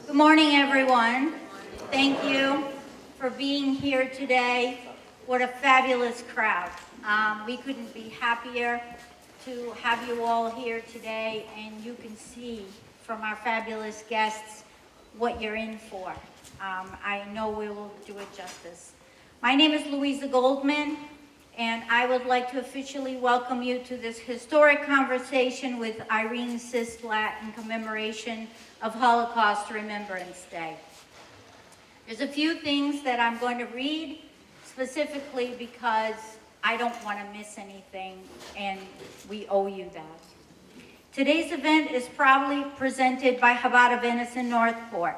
Good morning, everyone. Thank you for being here today. What a fabulous crowd. We couldn't be happier to have you all here today, and you can see from our fabulous guests what you're in for. I know we will do it justice. My name is Louisa Goldman, and I would like to officially welcome you to this historic conversation with Irene Zisblatt in commemoration of Holocaust Remembrance Day. There's a few things that I'm going to read specifically because I don't want to miss anything, and we owe you that. Today's event is proudly presented by Chabad of Venice in Northport.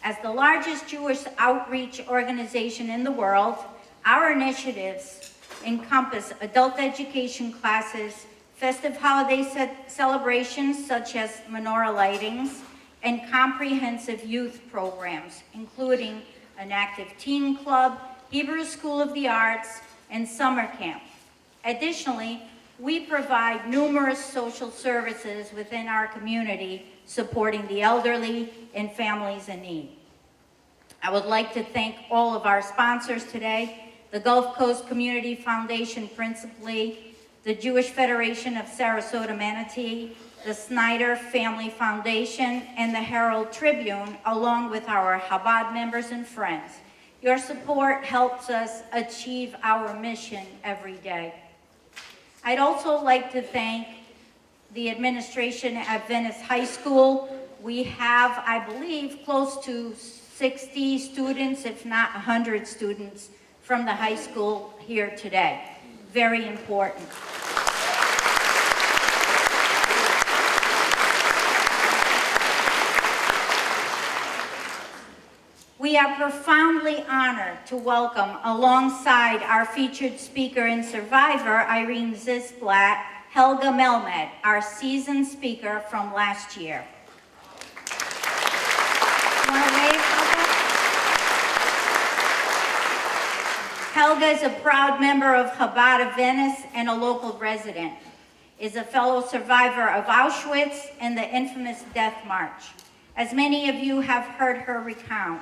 As the largest Jewish outreach organization in the world, our initiatives encompass adult education classes, festive holiday celebrations such as menorah lightings, and comprehensive youth programs, including an active teen club, Hebrew School of the Arts, and summer camp. Additionally, we provide numerous social services within our community, supporting the elderly and families in need. I would like to thank all of our sponsors today, the Gulf Coast Community Foundation principally, the Jewish Federation of Sarasota Manatee, the Snyder Family Foundation, and the Herald Tribune, along with our Chabad members and friends. Your support helps us achieve our mission every day. I'd also like to thank the administration at Venice High School. We have, I believe, close to 60 students, if not 100 students, from the high school here today. Very important. We are profoundly honored to welcome, alongside our featured speaker and survivor, Irene Zisblatt, Helga Melmed, our seasoned speaker from last year. Want to wave, Helga? Helga is a proud member of Chabad of Venice and a local resident, is a fellow survivor of Auschwitz and the infamous Death March. As many of you have heard her recount,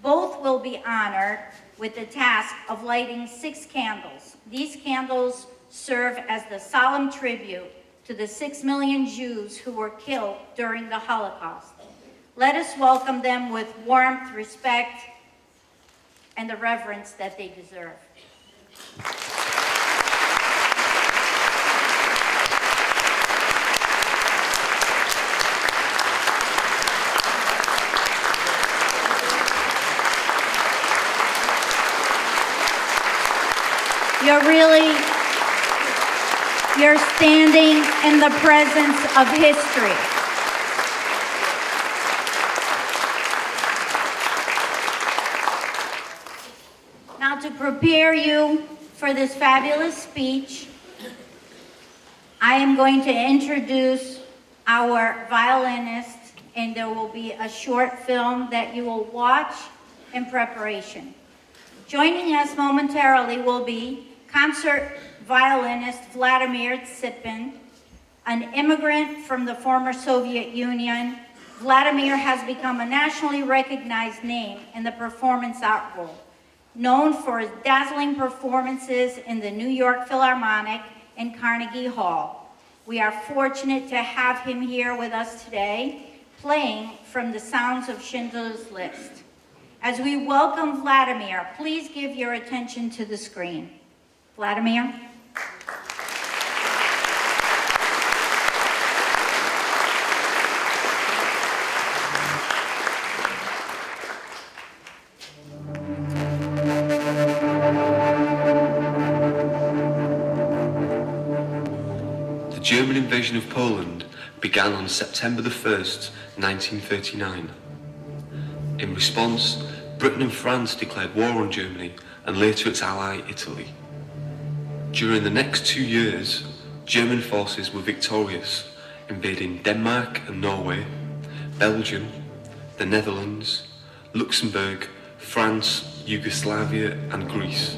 both will be honored with the task of lighting 6 candles. These candles serve as the solemn tribute to the 6 million Jews who were killed during the Holocaust. Let us welcome them with warmth, respect, and the reverence that they deserve. You're standing in the presence of history. Now, to prepare you for this fabulous speech, I am going to introduce our violinist, and there will be a short film that you will watch in preparation. Joining us momentarily will be concert violinist Vladimir Tsipin, an immigrant from the former Soviet Union. Vladimir has become a nationally recognized name in the performance art world, known for his dazzling performances in the New York Philharmonic and Carnegie Hall. We are fortunate to have him here with us today, playing from the sounds of Schindler's List. As we welcome Vladimir, please give your attention to the screen. Vladimir. The German invasion of Poland began on September the 1st, 1939. In response, Britain and France declared war on Germany and later its ally Italy. During the next 2 years, German forces were victorious, invading Denmark and Norway, Belgium, the Netherlands, Luxembourg, France, Yugoslavia, and Greece.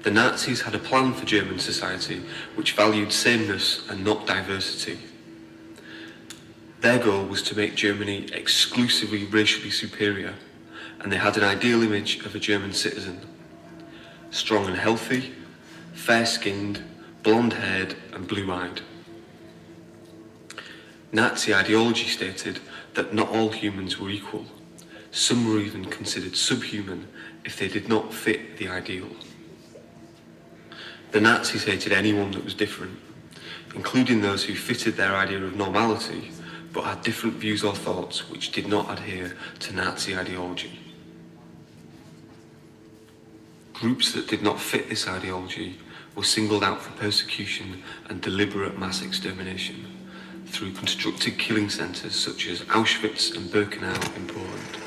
The Nazis had a plan for German society which valued sameness and not diversity. Their goal was to make Germany exclusively racially superior, and they had an ideal image of a German citizen: strong and healthy, fair-skinned, blonde-haired and blue-eyed. Nazi ideology stated that not all humans were equal. Some were even considered subhuman if they did not fit the ideal. The Nazis hated anyone that was different, including those who fitted their idea of normality but had different views or thoughts which did not adhere to Nazi ideology. Groups that did not fit this ideology were singled out for persecution and deliberate mass extermination through constructed killing centres such as Auschwitz and Birkenau in Poland.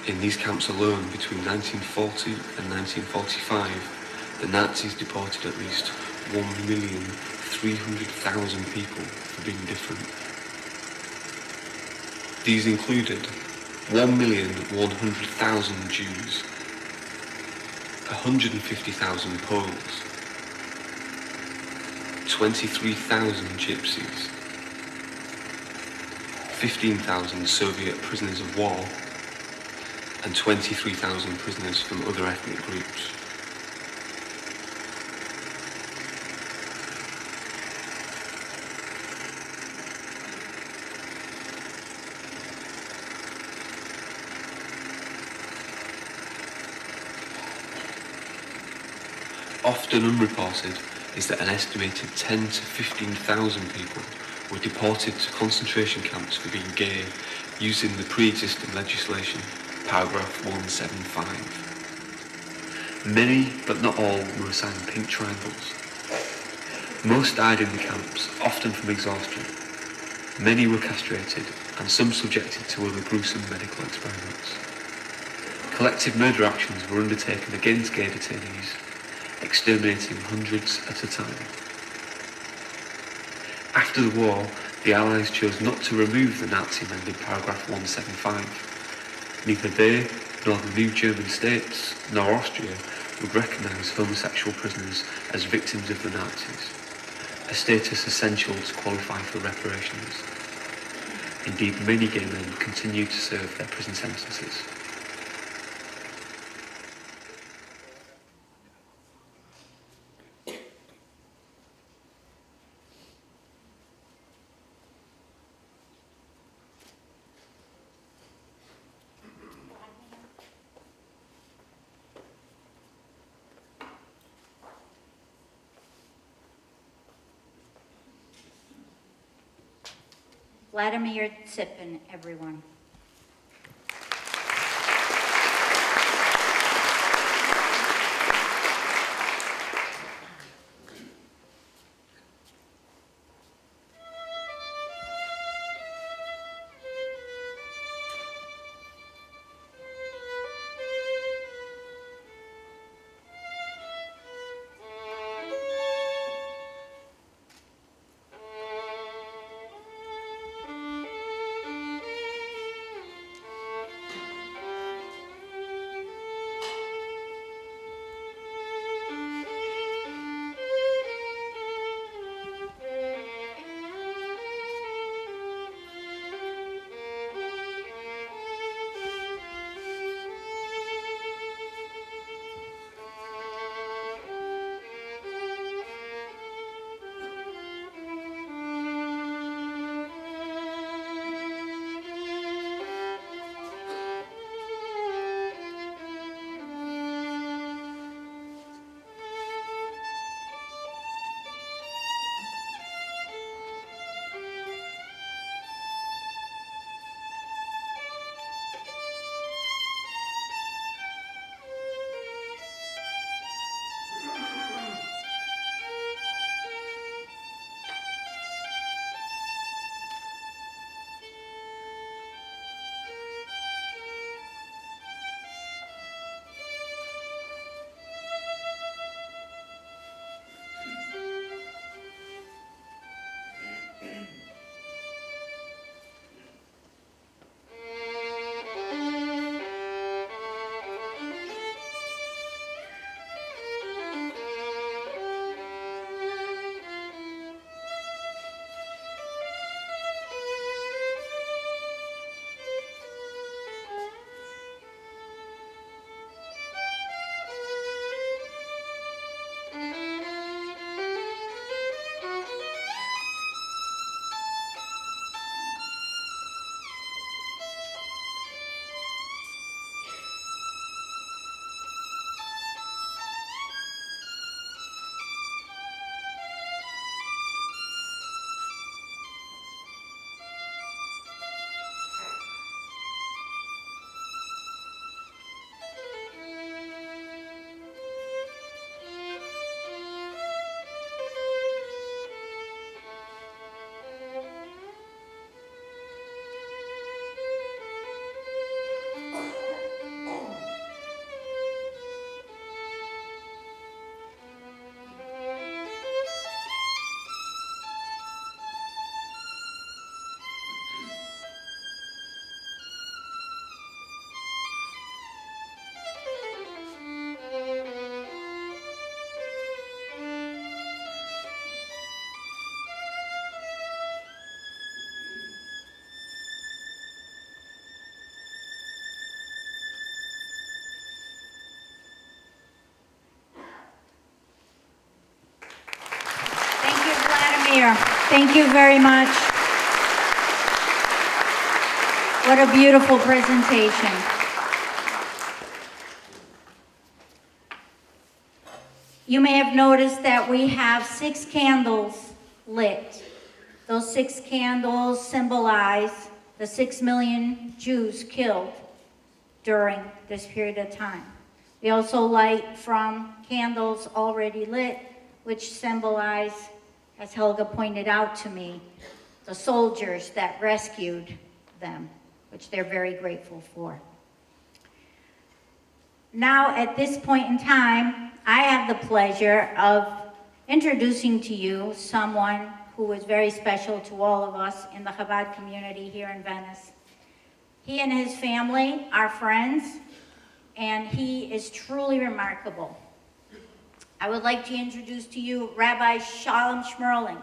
In these camps alone, between 1940 and 1945, the Nazis deported at least 1,300,000 people for being different. These included 1,100,000 Jews, 150,000 Poles, 23,000 Gypsies, 15,000 Soviet prisoners of war, and 23,000 prisoners from other ethnic groups. Often unreported is that an estimated 10 to 15,000 people were deported to concentration camps for being gay using the pre-existing legislation, paragraph 175. Many, but not all, were assigned pink triangles. Most died in the camps, often from exhaustion. Many were castrated, and some subjected to other gruesome medical experiments. Collective murder actions were undertaken against gay detainees, exterminating hundreds at a time. After the war, the Allies chose not to remove the Nazi-amended paragraph 175. Neither they, nor the new German states, nor Austria would recognise homosexual prisoners as victims of the Nazis, a status essential to qualify for reparations. Indeed, many gay men continued to serve their prison sentences. Vladimir Tsipin, everyone. there. Thank you very much. What a beautiful presentation. You may have noticed that we have 6 candles lit. Those 6 candles symbolize the 6 million Jews killed during this period of time. We also light from candles already lit, which symbolize, as Helga pointed out to me, the soldiers that rescued them, which they're very grateful for. Now, at this point in time, I have the pleasure of introducing to you someone who is very special to all of us in the Chabad community here in Venice. He and his family are friends, and he is truly remarkable. I would like to introduce to you Rabbi Shalom Schmerling.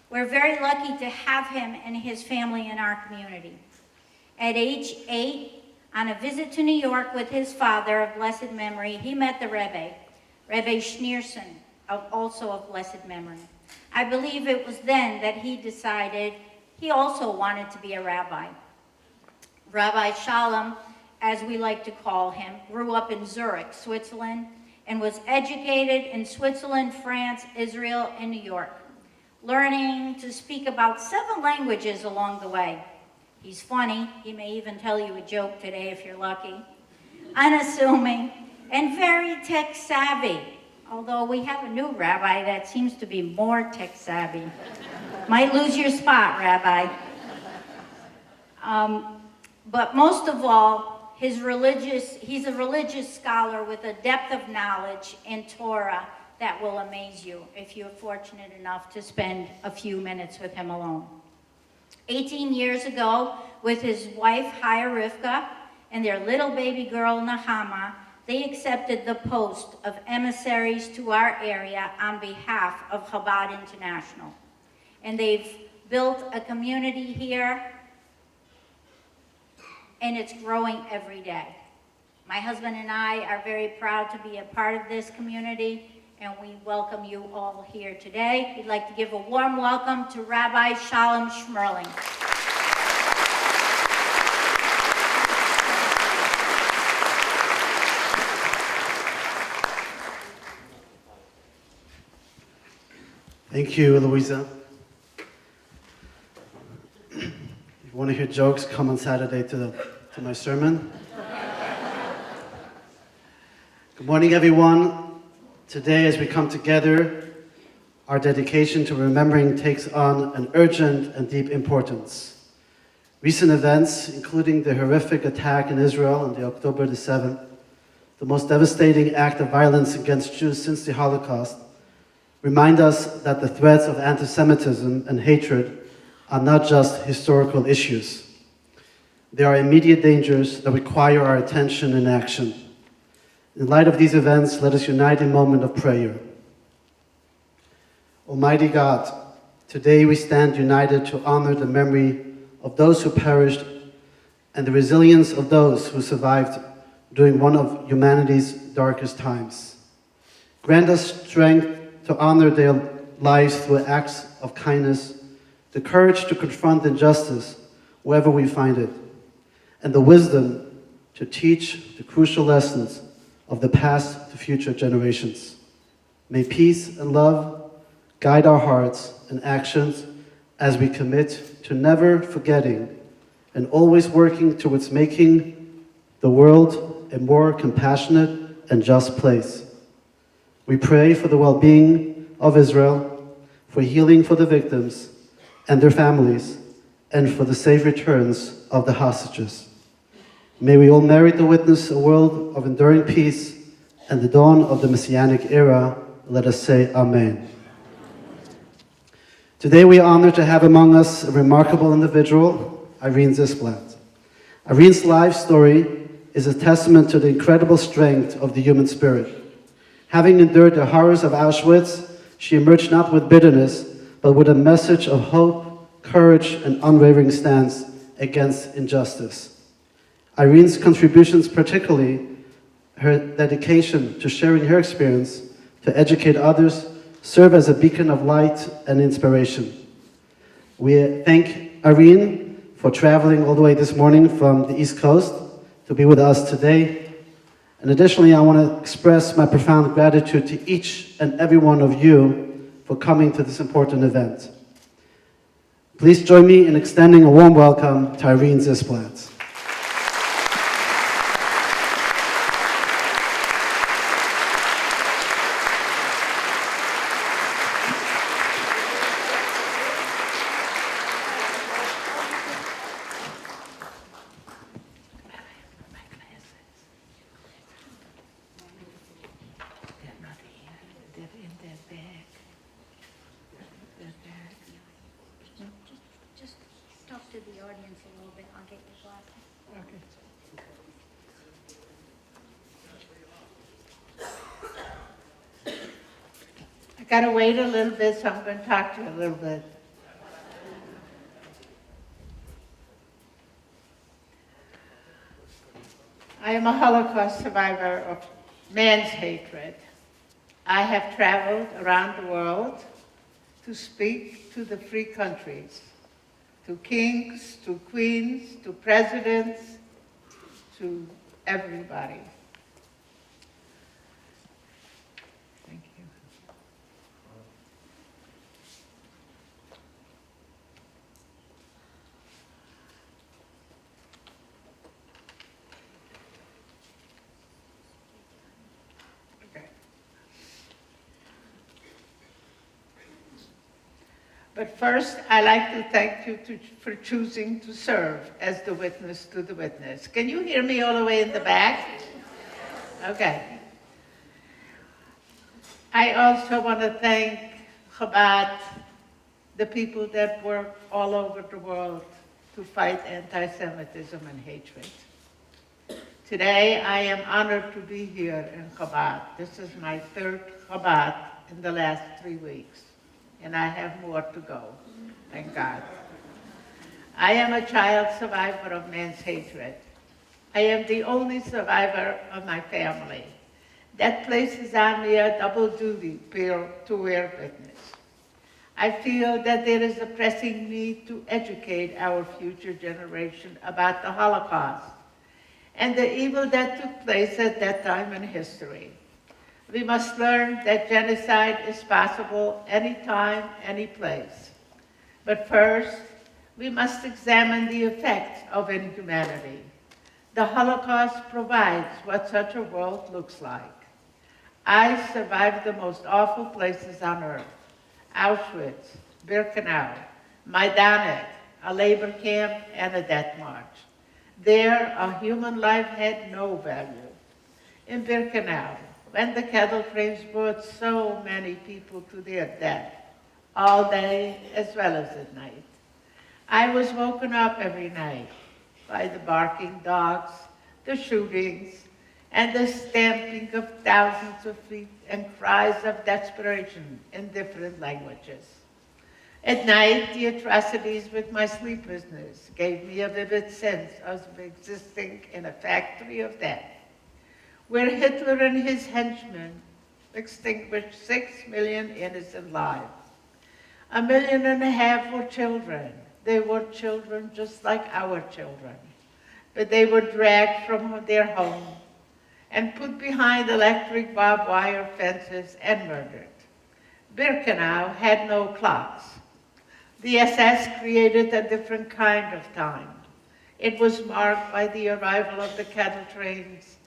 We're very lucky to have him and his family in our community. At age 8, on a visit to New York with his father of blessed memory, he met the Rebbe Schneerson, also of blessed memory. I believe it was then that he decided he also wanted to be a rabbi. Rabbi Shalom, as we like to call him, grew up in Zurich, Switzerland, and was educated in Switzerland, France, Israel, and New York, learning to speak about 7 languages along the way. He's funny. He may even tell you a joke today if you're lucky. Unassuming and very tech savvy, although we have a new rabbi that seems to be more tech savvy. Might lose your spot, Rabbi. But most of all, he's a religious scholar with a depth of knowledge in Torah that will amaze you if you're fortunate enough to spend a few minutes with him alone. 18 years ago, with his wife, Chaya Rivka, and their little baby girl, Nahama, they accepted the post of emissaries to our area on behalf of Chabad International. And they've built a community here, and it's growing every day. My husband and I are very proud to be a part of this community, and we welcome you all here today. We'd like to give a warm welcome to Rabbi Shalom Schmerling. Thank you, Louisa. If you want to hear jokes, come on Saturday to my sermon. Good morning, everyone. Today, as we come together, our dedication to remembering takes on an urgent and deep importance. Recent events, including the horrific attack in Israel on the October the 7th, the most devastating act of violence against Jews since the Holocaust, remind us that the threats of anti-Semitism and hatred are not just historical issues. They are immediate dangers that require our attention and action. In light of these events, let us unite in a moment of prayer. Almighty God, today we stand united to honor the memory of those who perished and the resilience of those who survived during one of humanity's darkest times. Grant us strength to honor their lives through acts of kindness, the courage to confront injustice wherever we find it, and the wisdom to teach the crucial lessons of the past to future generations. May peace and love guide our hearts and actions as we commit to never forgetting and always working towards making the world a more compassionate and just place. We pray for the well-being of Israel, for healing for the victims and their families, and for the safe returns of the hostages. May we all merit to witness a world of enduring peace and the dawn of the Messianic era. Let us say Amen. Today we are honored to have among us a remarkable individual, Irene Zisblatt. Irene's life story is a testament to the incredible strength of the human spirit. Having endured the horrors of Auschwitz, she emerged not with bitterness, but with a message of hope, courage, and unwavering stance against injustice. Irene's contributions, particularly her dedication to sharing her experience to educate others, serve as a beacon of light and inspiration. We thank Irene for traveling all the way this morning from the East Coast to be with us today. And additionally, I want to express my profound gratitude to each and every one of you for coming to this important event. Please join me in extending a warm welcome to Irene Zisblatt. Just talk to the audience a little bit. I'll get your glasses. I gotta wait a little bit, so I'm going to talk to you a little bit. I am a Holocaust survivor of man's hatred. I have traveled around the world to speak to the free countries, to kings, to queens, to presidents, to everybody. Thank you. Okay. But first, I'd like to thank you for choosing to serve as the witness to the witness. Can you hear me all the way in the back? Okay. I also want to thank Chabad, the people that work all over the world to fight anti-Semitism and hatred. Today, I am honored to be here in Chabad. This is my third Chabad in the last 3 weeks, and I have more to go, thank God. I am a child survivor of man's hatred. I am the only survivor of my family. That places on me a double duty to bear witness. I feel that there is a pressing need to educate our future generation about the Holocaust and the evil that took place at that time in history. We must learn that genocide is possible anytime, any place. But first, we must examine the effects of inhumanity. The Holocaust provides what such a world looks like. I survived the most awful places on earth: Auschwitz, Birkenau, Majdanek, a labor camp, and a death march. There, a human life had no value. In Birkenau, when the cattle trains brought so many people to their death, all day as well as at night, I was woken up every night by the barking dogs, the shootings, and the stamping of thousands of feet and cries of desperation in different languages. At night, the atrocities with my sleeplessness gave me a vivid sense of existing in a factory of death, where Hitler and his henchmen extinguished 6 million innocent lives. 1.5 million were children. They were children just like our children, but they were dragged from their homes and put behind electric barbed wire fences and murdered. Birkenau had no clocks. The SS created a different kind of time. It was marked by the arrival of the cattle trains,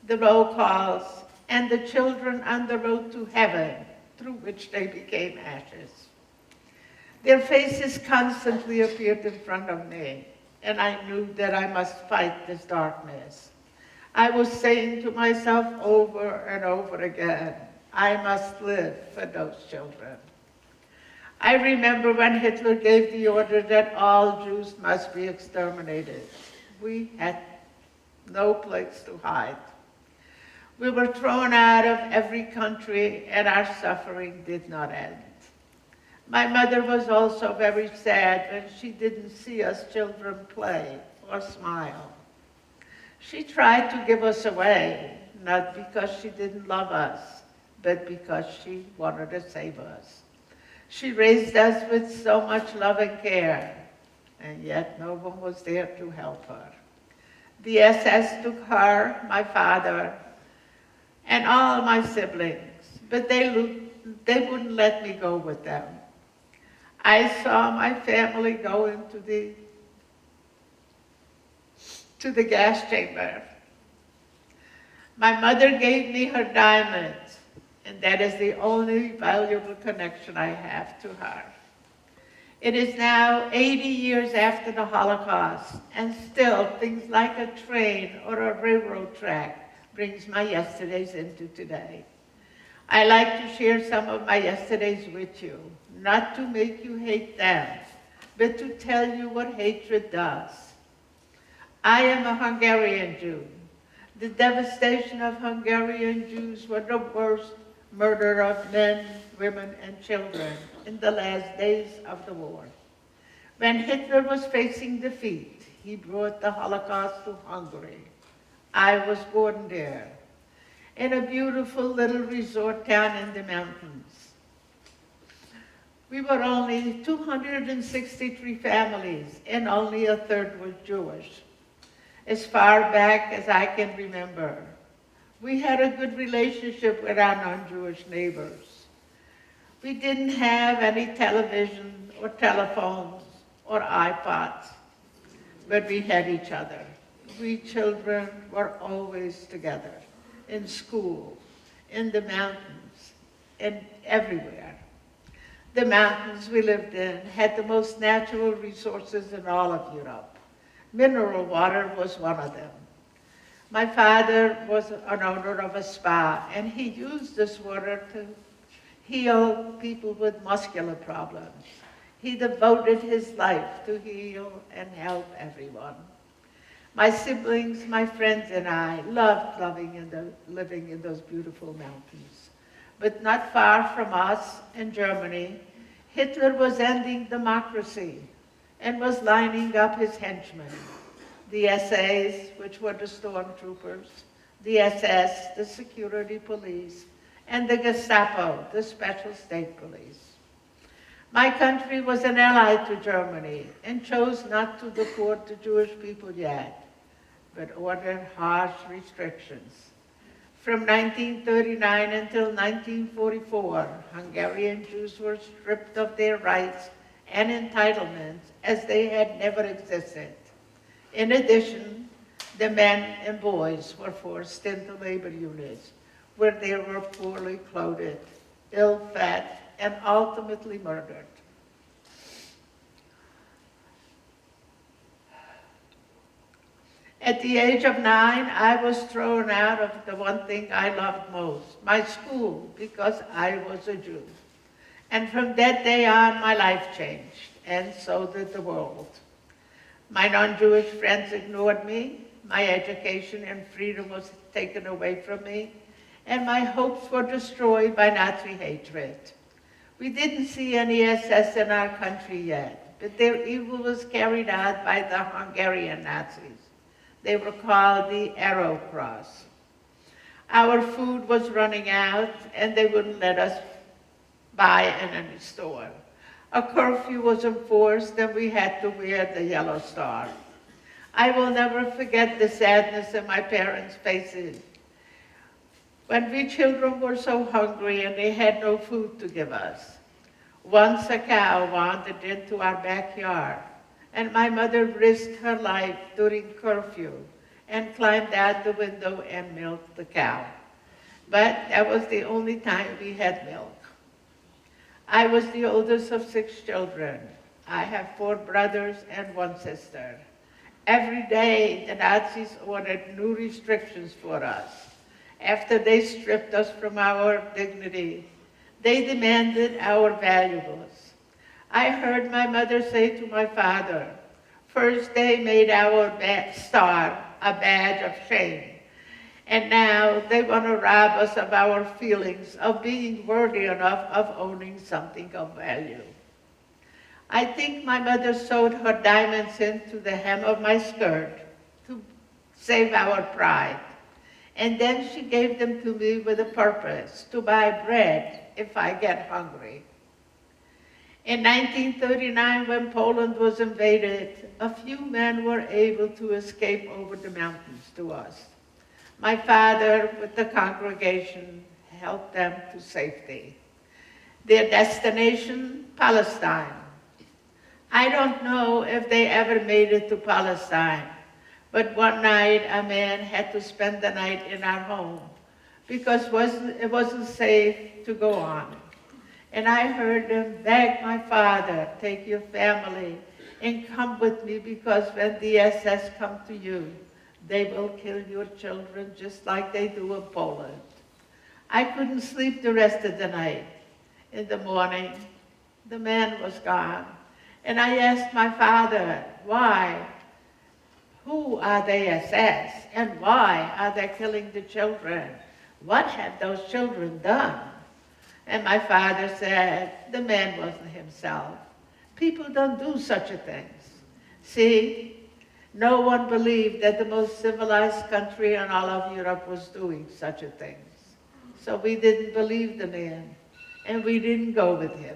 the roll calls, and the children on the road to heaven, through which they became ashes. Their faces constantly appeared in front of me, and I knew that I must fight this darkness. I was saying to myself over and over again, I must live for those children. I remember when Hitler gave the order that all Jews must be exterminated. We had no place to hide. We were thrown out of every country, and our suffering did not end. My mother was also very sad when she didn't see us children play or smile. She tried to give us away, not because she didn't love us, but because she wanted to save us. She raised us with so much love and care, and yet no one was there to help her. The SS took her, my father, and all my siblings, but they wouldn't let me go with them. I saw my family go into the gas chamber. My mother gave me her diamonds, and that is the only valuable connection I have to her. It is now 80 years after the Holocaust, and still things like a train or a railroad track brings my yesterdays into today. I like to share some of my yesterdays with you, not to make you hate them, but to tell you what hatred does. I am a Hungarian Jew. The devastation of Hungarian Jews was the worst murder of men, women, and children in the last days of the war. When Hitler was facing defeat, he brought the Holocaust to Hungary. I was born there, in a beautiful little resort town in the mountains. We were only 263 families, and only a third was Jewish. As far back as I can remember, we had a good relationship with our non-Jewish neighbors. We didn't have any television or telephones or iPods, but we had each other. We children were always together, in school, in the mountains, and everywhere. The mountains we lived in had the most natural resources in all of Europe. Mineral water was one of them. My father was an owner of a spa, and he used this water to heal people with muscular problems. He devoted his life to heal and help everyone. My siblings, my friends, and I loved living in those beautiful mountains. But not far from us, in Germany, Hitler was ending democracy and was lining up his henchmen, the SAs, which were the stormtroopers, the SS, the security police, and the Gestapo, the special state police. My country was an ally to Germany and chose not to deport the Jewish people yet, but ordered harsh restrictions. From 1939 until 1944, Hungarian Jews were stripped of their rights and entitlements as they had never existed. In addition, the men and boys were forced into labor units where they were poorly clothed, ill-fed, and ultimately murdered. At the age of 9, I was thrown out of the one thing I loved most, my school, because I was a Jew. And from that day on, my life changed, and so did the world. My non-Jewish friends ignored me, my education and freedom was taken away from me, and my hopes were destroyed by Nazi hatred. We didn't see any SS in our country yet, but their evil was carried out by the Hungarian Nazis. They were called the Arrow Cross. Our food was running out, and they wouldn't let us buy in any store. A curfew was enforced, and we had to wear the yellow star. I will never forget the sadness in my parents' faces when we children were so hungry and they had no food to give us. Once a cow wandered into our backyard, and my mother risked her life during curfew and climbed out the window and milked the cow. But that was the only time we had milk. I was the oldest of 6 children. I have 4 brothers and 1 sister. Every day, the Nazis ordered new restrictions for us. After they stripped us from our dignity, they demanded our valuables. I heard my mother say to my father, first they made our star a badge of shame, and now they want to rob us of our feelings of being worthy enough of owning something of value. I think my mother sewed her diamonds into the hem of my skirt to save our pride. And then she gave them to me with a purpose, to buy bread if I get hungry. In 1939, when Poland was invaded, a few men were able to escape over the mountains to us. My father, with the congregation, helped them to safety. Their destination, Palestine. I don't know if they ever made it to Palestine, but one night a man had to spend the night in our home because it wasn't safe to go on. And I heard them beg my father, take your family and come with me because when the SS come to you, they will kill your children just like they do in Poland. I couldn't sleep the rest of the night. In the morning, the man was gone. And I asked my father, why? Who are the SS? And why are they killing the children? What have those children done? And my father said, the man wasn't himself. People don't do such a things. See, no one believed that the most civilized country in all of Europe was doing such a thing. So we didn't believe the man, and we didn't go with him.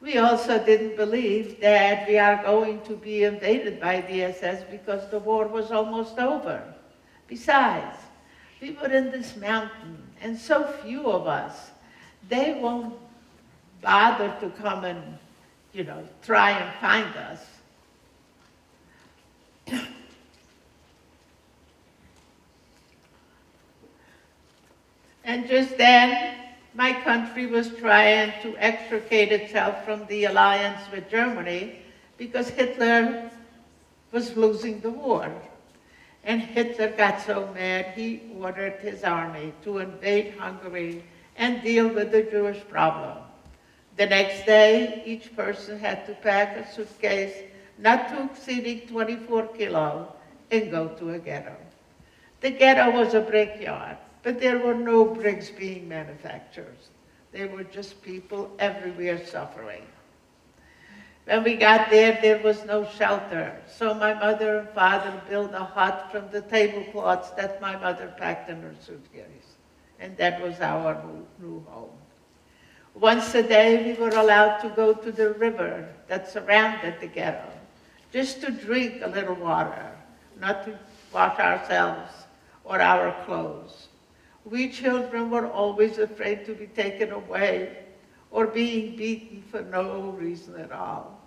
We also didn't believe that we are going to be invaded by the SS because the war was almost over. Besides, we were in this mountain, and so few of us, they won't bother to come and, try and find us. And just then, my country was trying to extricate itself from the alliance with Germany because Hitler was losing the war. And Hitler got so mad, he ordered his army to invade Hungary and deal with the Jewish problem. The next day, each person had to pack a suitcase not to exceeding 24 kilos and go to a ghetto. The ghetto was a brickyard, but there were no bricks being manufactured. They were just people everywhere suffering. When we got there, there was no shelter. So my mother and father built a hut from the tablecloths that my mother packed in her suitcase. And that was our new home. Once a day, we were allowed to go to the river that surrounded the ghetto, just to drink a little water, not to wash ourselves or our clothes. We children were always afraid to be taken away or being beaten for no reason at all.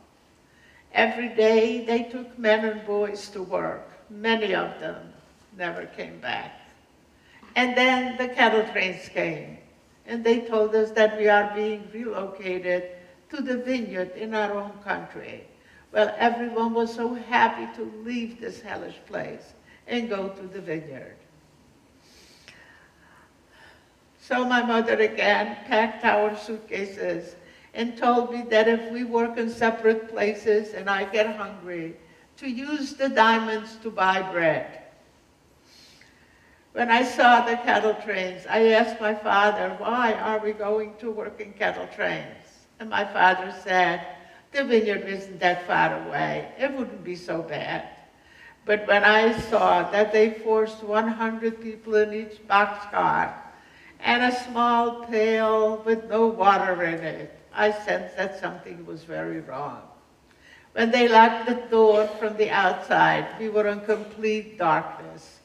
Every day, they took men and boys to work. Many of them never came back. And then the cattle trains came, and they told us that we are being relocated to the vineyard in our own country. Well, everyone was so happy to leave this hellish place and go to the vineyard. So my mother again packed our suitcases and told me that if we work in separate places and I get hungry, to use the diamonds to buy bread. When I saw the cattle trains, I asked my father, why are we going to work in cattle trains? And my father said, the vineyard isn't that far away. It wouldn't be so bad. But when I saw that they forced 100 people in each boxcar and a small pail with no water in it, I sensed that something was very wrong. When they locked the door from the outside, we were in complete darkness.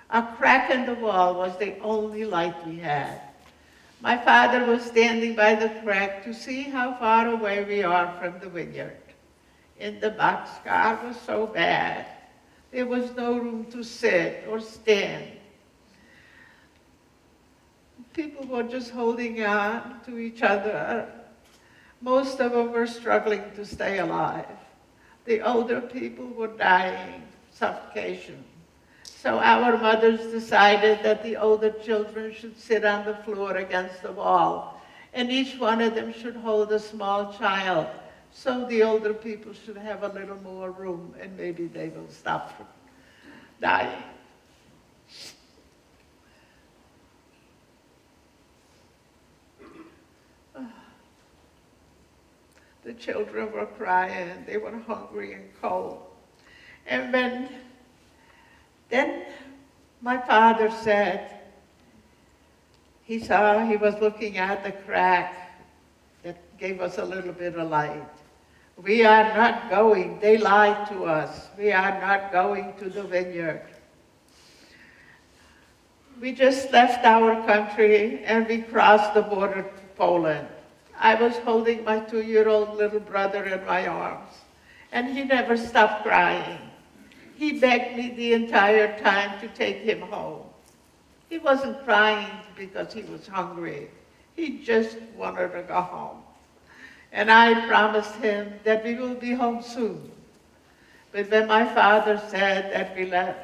A crack in the wall was the only light we had. My father was standing by the crack to see how far away we are from the vineyard. And the boxcar was so bad. There was no room to sit or stand. People were just holding on to each other. Most of them were struggling to stay alive. The older people were dying, suffocation. So our mothers decided that the older children should sit on the floor against the wall, and each one of them should hold a small child, so the older people should have a little more room, and maybe they will stop from dying. The children were crying, they were hungry and cold. And then My father said he saw he was looking at the crack that gave us a little bit of light. We are not going, they lied to us. We are not going to the vineyard. We just left our country and we crossed the border to Poland. I was holding my 2-year-old little brother in my arms, and he never stopped crying. He begged me the entire time to take him home. He wasn't crying because he was hungry. He just wanted to go home. And I promised him that we will be home soon. But when my father said that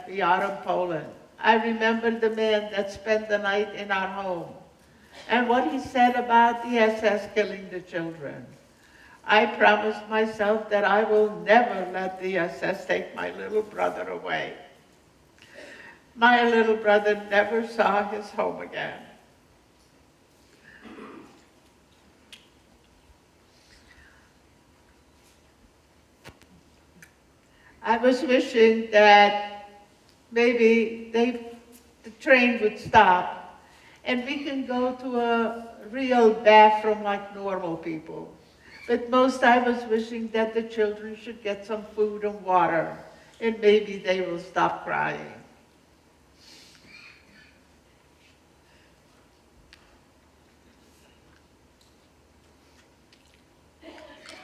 we are in Poland, I remembered the man that spent the night in our home and what he said about the SS killing the children. I promised myself that I will never let the SS take my little brother away. My little brother never saw his home again. I was wishing that maybe the train would stop and we can go to a real bathroom like normal people. But most I was wishing that the children should get some food and water, and maybe they will stop crying.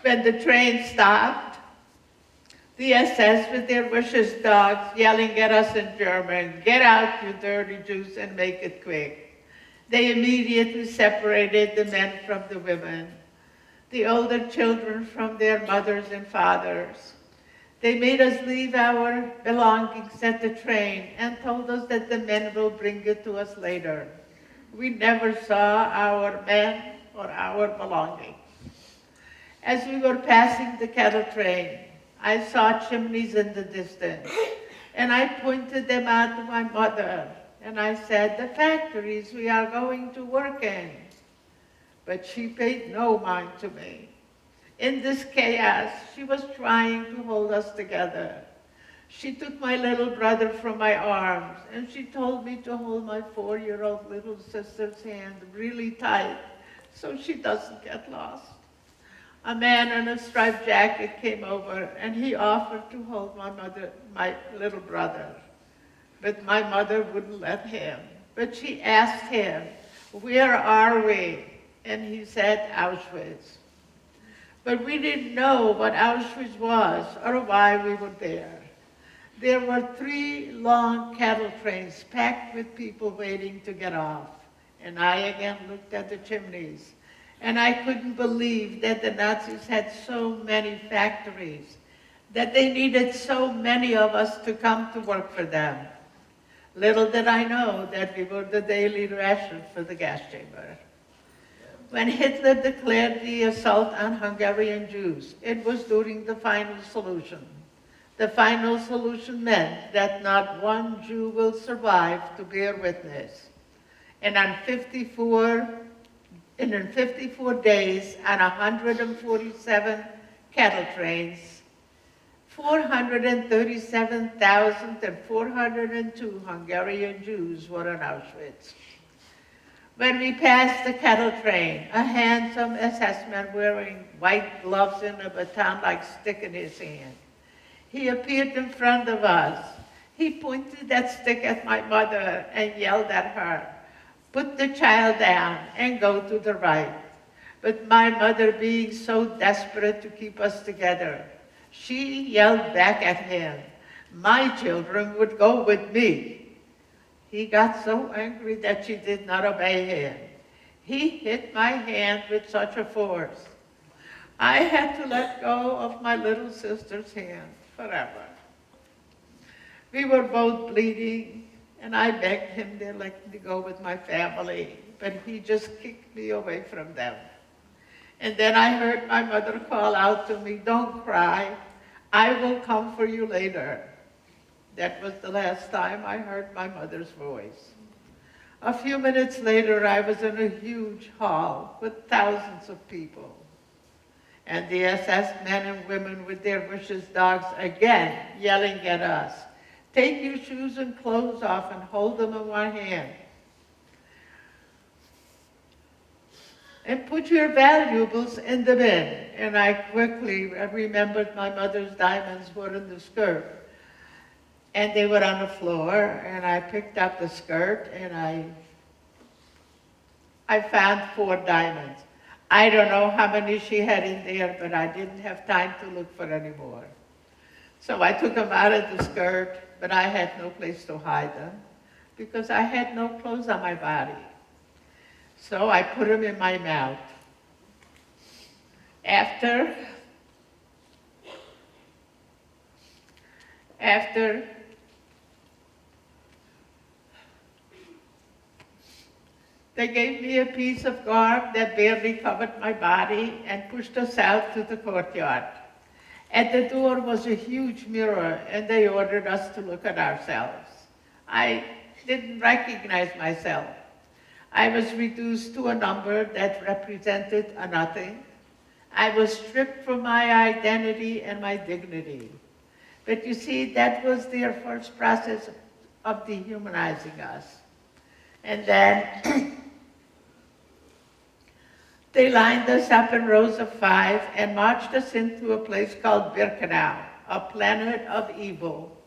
When the train stopped, the SS with their vicious dogs yelling at us in German, "Get out, you dirty Jews, and make it quick." They immediately separated the men from the women, the older children from their mothers and fathers. They made us leave our belongings at the train and told us that the men will bring it to us later. We never saw our men or our belongings. As we were passing the cattle train, I saw chimneys in the distance, and I pointed them out to my mother, and I said, "The factories we are going to work in." But she paid no mind to me. In this chaos, she was trying to hold us together. She took my little brother from my arms, and she told me to hold my 4-year-old little sister's hand really tight so she doesn't get lost. A man in a striped jacket came over, and he offered to hold my little brother. But my mother wouldn't let him. But she asked him, "Where are we?" And he said, "Auschwitz." But we didn't know what Auschwitz was or why we were there. There were 3 long cattle trains packed with people waiting to get off. And I again looked at the chimneys. And I couldn't believe that the Nazis had so many factories, that they needed so many of us to come to work for them. Little did I know that we were the daily ration for the gas chamber. When Hitler declared the assault on Hungarian Jews, it was during the final solution. The final solution meant that not one Jew will survive to bear witness. And in 54 days on 147 cattle trains, 437,402 Hungarian Jews were in Auschwitz. When we passed the cattle train, a handsome SS man wearing white gloves and a baton-like stick in his hand, he appeared in front of us. He pointed that stick at my mother and yelled at her, "Put the child down and go to the right." But my mother, being so desperate to keep us together, she yelled back at him, "My children would go with me." He got so angry that she did not obey him. He hit my hand with such a force. I had to let go of my little sister's hand forever. We were both bleeding, and I begged him to let me go with my family, but he just kicked me away from them. And then I heard my mother call out to me, "Don't cry, I will come for you later." That was the last time I heard my mother's voice. A few minutes later, I was in a huge hall with thousands of people. And the SS men and women with their vicious dogs again yelling at us, Take your shoes and clothes off and hold them in one hand. And put your valuables in the bin. And I quickly remembered my mother's diamonds were in the skirt. And they were on the floor, and I picked up the skirt, and I found 4 diamonds. I don't know how many she had in there, but I didn't have time to look for any more. So I took them out of the skirt, but I had no place to hide them because I had no clothes on my body. So I put them in my mouth. After they gave me a piece of garb that barely covered my body and pushed us out to the courtyard. At the door was a huge mirror, and they ordered us to look at ourselves. I didn't recognize myself. I was reduced to a number that represented a nothing. I was stripped from my identity and my dignity. But you see, that was their first process of dehumanizing us. And then they lined us up in rows of 5 and marched us into a place called Birkenau, a planet of evil.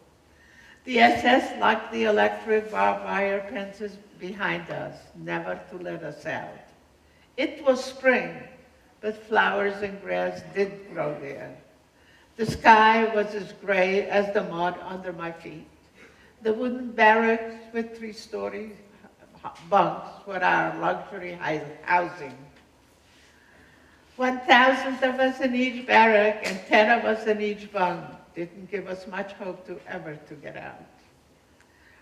The SS locked the electric barbed wire fences behind us, never to let us out. It was spring, but flowers and grass did grow there. The sky was as gray as the mud under my feet. The wooden barracks with 3-story bunks were our luxury housing. 1,000 of us in each barrack and 10 of us in each bunk didn't give us much hope to ever to get out.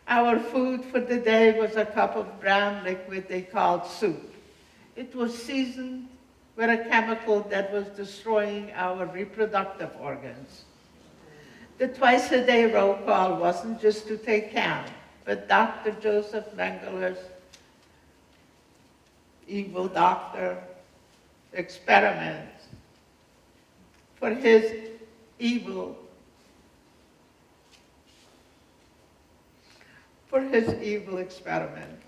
Our food for the day was a cup of brown liquid they called soup. It was seasoned with a chemical that was destroying our reproductive organs. The twice-a-day roll call wasn't just to take count, but Dr. Joseph Mengeler's evil doctor experiments for his evil experiments.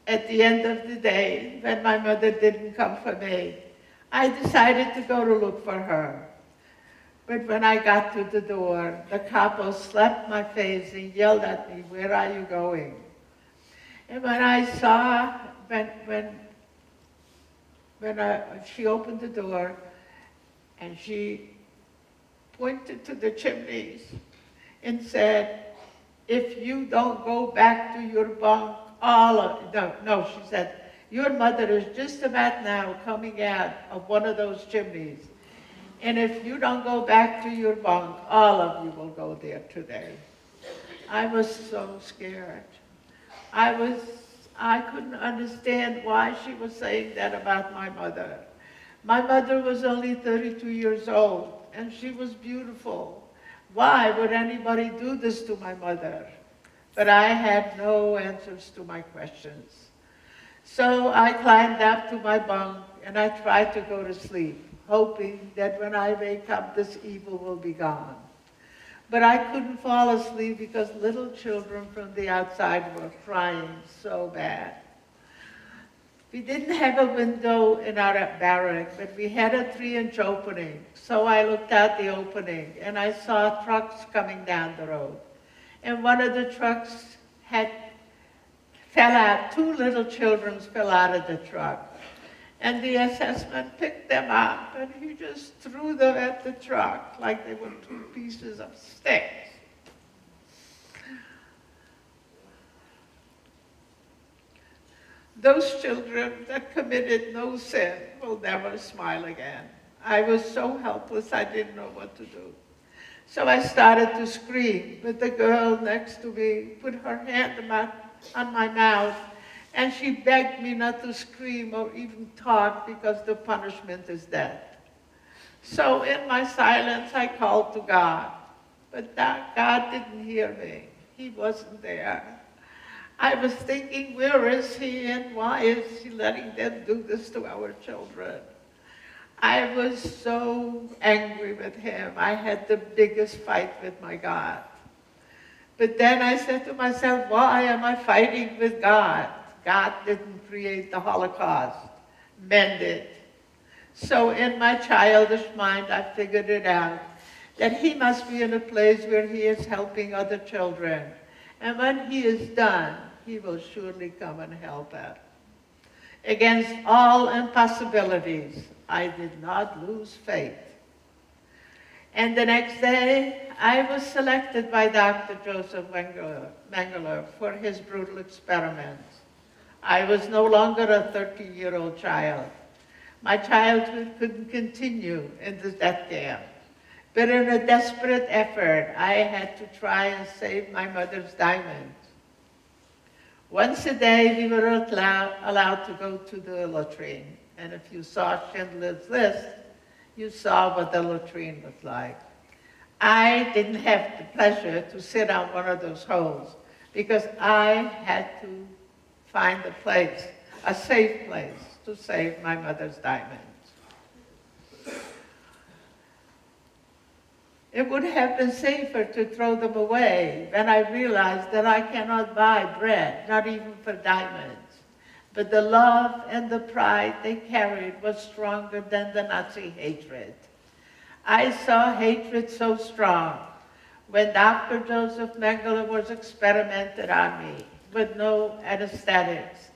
At the end of the day, when my mother didn't come for me, I decided to go to look for her. But when I got to the door, the capo slapped my face and yelled at me, "Where are you going?" And when I saw, she opened the door and she pointed to the chimneys and said, "If you don't go back to your bunk, she said, your mother is just about now coming out of one of those chimneys. And if you don't go back to your bunk, all of you will go there today." I was so scared. I couldn't understand why she was saying that about my mother. My mother was only 32 years old, and she was beautiful. Why would anybody do this to my mother? But I had no answers to my questions. So I climbed up to my bunk, and I tried to go to sleep, hoping that when I wake up, this evil will be gone. But I couldn't fall asleep because little children from the outside were crying so bad. We didn't have a window in our barrack, but we had a 3-inch opening. So I looked out the opening, and I saw trucks coming down the road. And one of the trucks fell out. 2 little children fell out of the truck. And the SS man picked them up, and he just threw them at the truck like they were 2 pieces of sticks. Those children that committed no sin will never smile again. I was so helpless, I didn't know what to do. So I started to scream, but the girl next to me put her hand on my mouth, and she begged me not to scream or even talk because the punishment is death. So in my silence, I called to God. But God didn't hear me. He wasn't there. I was thinking, where is he and why is he letting them do this to our children? I was so angry with him. I had the biggest fight with my God. But then I said to myself, why am I fighting with God? God didn't create the Holocaust. Men did. So in my childish mind, I figured it out, that he must be in a place where he is helping other children. And when he is done, he will surely come and help us. Against all impossibilities, I did not lose faith. And the next day, I was selected by Dr. Joseph Mengele for his brutal experiments. I was no longer a 13-year-old child. My childhood couldn't continue in the death camp. But in a desperate effort, I had to try and save my mother's diamonds. Once a day, we were allowed to go to the latrine. And if you saw Schindler's List, you saw what the latrine was like. I didn't have the pleasure to sit on one of those holes because I had to find a place, a safe place, to save my mother's diamonds. It would have been safer to throw them away when I realized that I cannot buy bread, not even for diamonds. But the love and the pride they carried was stronger than the Nazi hatred. I saw hatred so strong when Dr. Joseph Mengele was experimented on me with no anesthetics,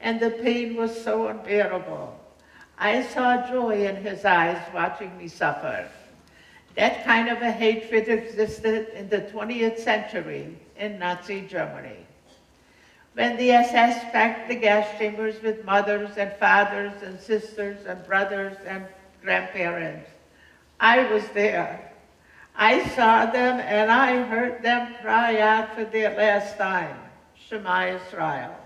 and the pain was so unbearable. I saw joy in his eyes watching me suffer. That kind of a hatred existed in the 20th century in Nazi Germany. When the SS packed the gas chambers with mothers and fathers and sisters and brothers and grandparents, I was there. I saw them and I heard them cry out for their last time, Shema Israel.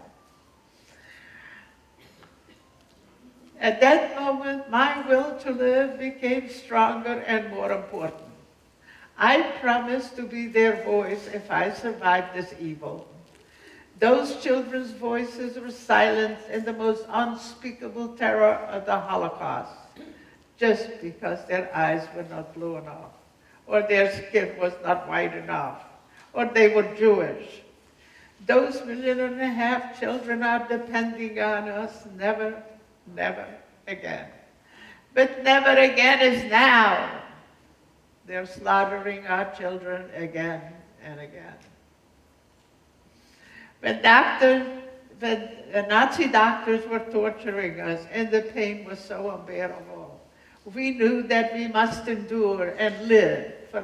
At that moment, my will to live became stronger and more important. I promised to be their voice if I survived this evil. Those children's voices were silenced in the most unspeakable terror of the Holocaust, just because their eyes were not blue enough, or their skin was not white enough, or they were Jewish. Those 1.5 million children are depending on us. Never, never again. But never again is now. They're slaughtering our children again and again. When the Nazi doctors were torturing us and the pain was so unbearable, we knew that we must endure and live for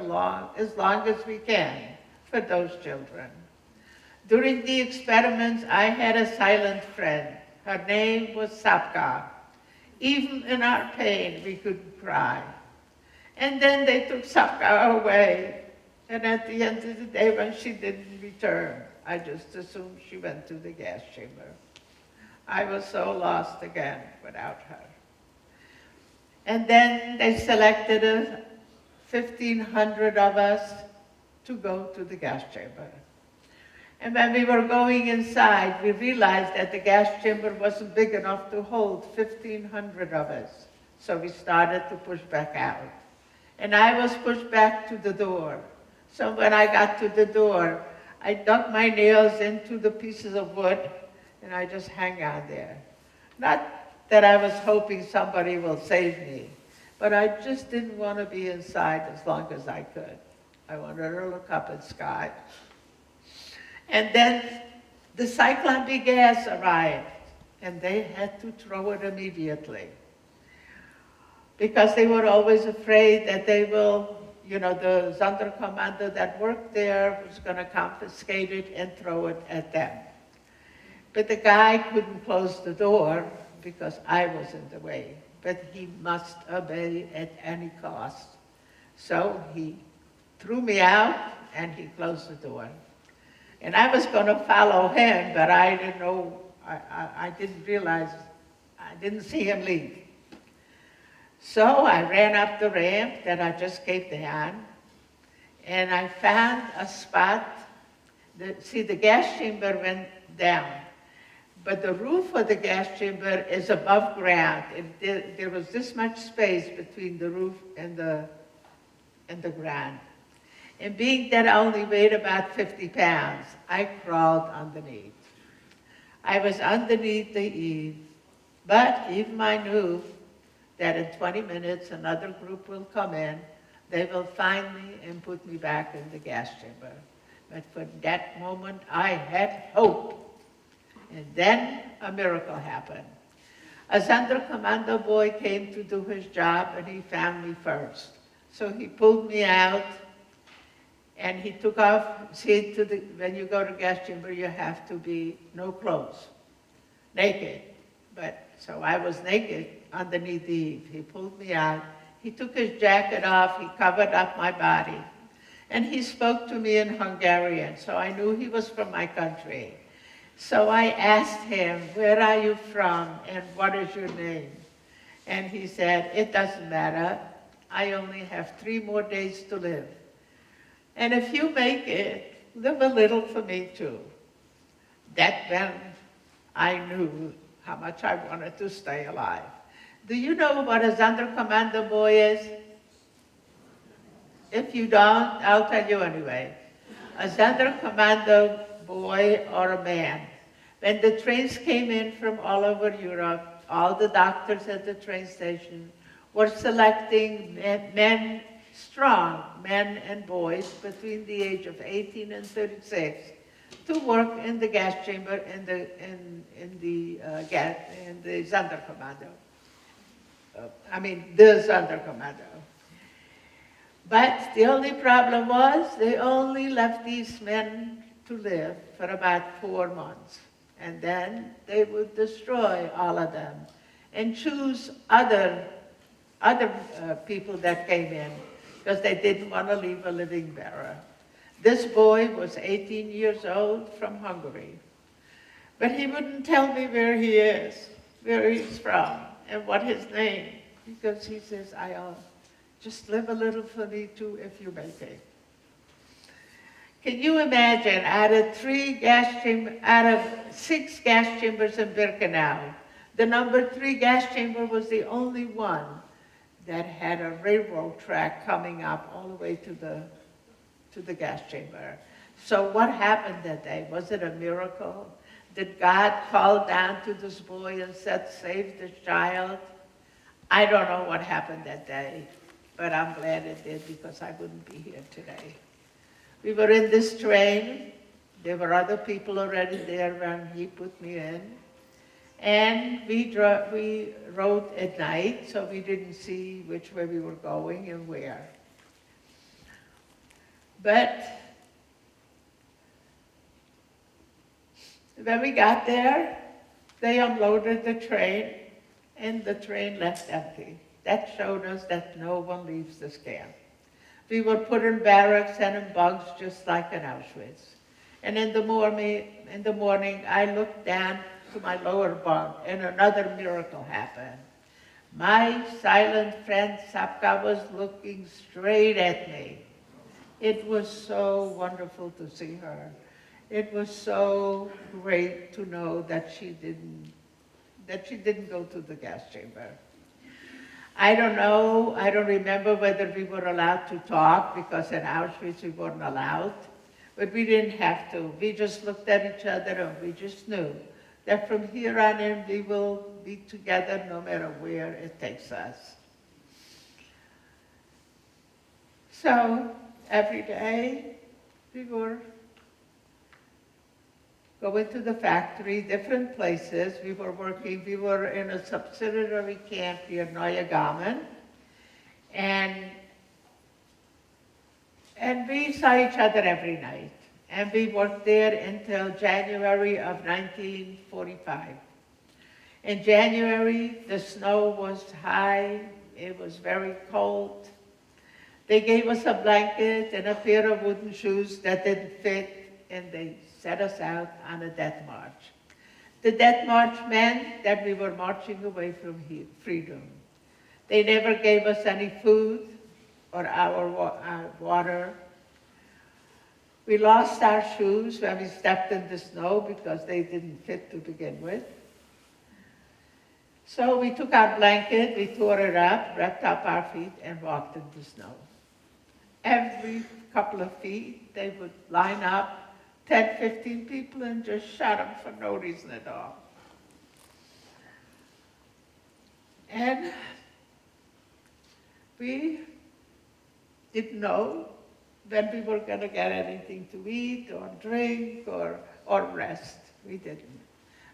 as long as we can for those children. During the experiments, I had a silent friend. Her name was Sapka. Even in our pain, we couldn't cry. And then they took Sapka away. And at the end of the day, when she didn't return, I just assumed she went to the gas chamber. I was so lost again without her. And then they selected 1,500 of us to go to the gas chamber. And when we were going inside, we realized that the gas chamber wasn't big enough to hold 1,500 of us. So we started to push back out. And I was pushed back to the door. So when I got to the door, I dug my nails into the pieces of wood, and I just hang on there. Not that I was hoping somebody will save me, but I just didn't want to be inside as long as I could. I wanted to look up at the sky. And then the Cyclone B gas arrived, and they had to throw it immediately. Because they were always afraid that they will, the Sonderkommando that worked there was going to confiscate it and throw it at them. But the guy couldn't close the door because I was in the way. But he must obey at any cost. So he threw me out and he closed the door. And I was going to follow him, but I didn't know, I didn't realize, I didn't see him leave. So I ran up the ramp that I just came down, and I found a spot. The gas chamber went down, but the roof of the gas chamber is above ground. There was this much space between the roof and the ground. And being that I only weighed about 50 pounds, I crawled underneath. I was underneath the eave, but even I knew that in 20 minutes another group will come in, they will find me and put me back in the gas chamber. But for that moment, I had hope. And then a miracle happened. A Sonderkommando boy came to do his job, and he found me first. So he pulled me out, and he took off. See, when you go to gas chamber, you have to be no clothes, naked. So I was naked underneath the eave. He pulled me out. He took his jacket off. He covered up my body. And he spoke to me in Hungarian, so I knew he was from my country. So I asked him, where are you from and what is your name? And he said, it doesn't matter. I only have 3 more days to live. And if you make it, live a little for me too. That when I knew how much I wanted to stay alive. Do you know what a Sonderkommando boy is? If you don't, I'll tell you anyway. A Sonderkommando boy or a man. When the trains came in from all over Europe, all the doctors at the train station were selecting men, strong men and boys between the age of 18 and 36 to work in the gas chamber in the Sonderkommando. The Sonderkommando. But the only problem was they only left these men to live for about 4 months. And then they would destroy all of them and choose other people that came in because they didn't want to leave a living bearer. This boy was 18 years old from Hungary. But he wouldn't tell me where he is, where he's from, and what his name, because he says, I'll just live a little for me too if you make it. Can you imagine, out of 6 gas chambers in Birkenau, the number 3 gas chamber was the only one that had a railroad track coming up all the way to the gas chamber. So what happened that day? Was it a miracle? Did God call down to this boy and said, save this child? I don't know what happened that day, but I'm glad it did because I wouldn't be here today. We were in this train. There were other people already there when he put me in. And we rode at night, so we didn't see which way we were going and where. But when we got there, they unloaded the train, and the train left empty. That showed us that no one leaves this camp. We were put in barracks and in bunks just like in Auschwitz. And in the morning, I looked down to my lower bunk, and another miracle happened. My silent friend Sapka was looking straight at me. It was so wonderful to see her. It was so great to know that she didn't go to the gas chamber. I don't know, I don't remember whether we were allowed to talk because in Auschwitz we weren't allowed, but we didn't have to. We just looked at each other and we just knew that from here on in we will be together no matter where it takes us. So every day we were going to the factory, different places. We were working, we were in a subsidiary camp near Neuengamme, and we saw each other every night. And we worked there until January of 1945. In January, the snow was high, it was very cold. They gave us a blanket and a pair of wooden shoes that didn't fit, and they set us out on a death march. The death march meant that we were marching away from freedom. They never gave us any food or our water. We lost our shoes when we stepped in the snow because they didn't fit to begin with. So we took our blanket, we tore it up, wrapped up our feet, and walked in the snow. Every couple of feet, they would line up 10, 15 people and just shot them for no reason at all. And we didn't know when we were going to get anything to eat or drink or rest. We didn't.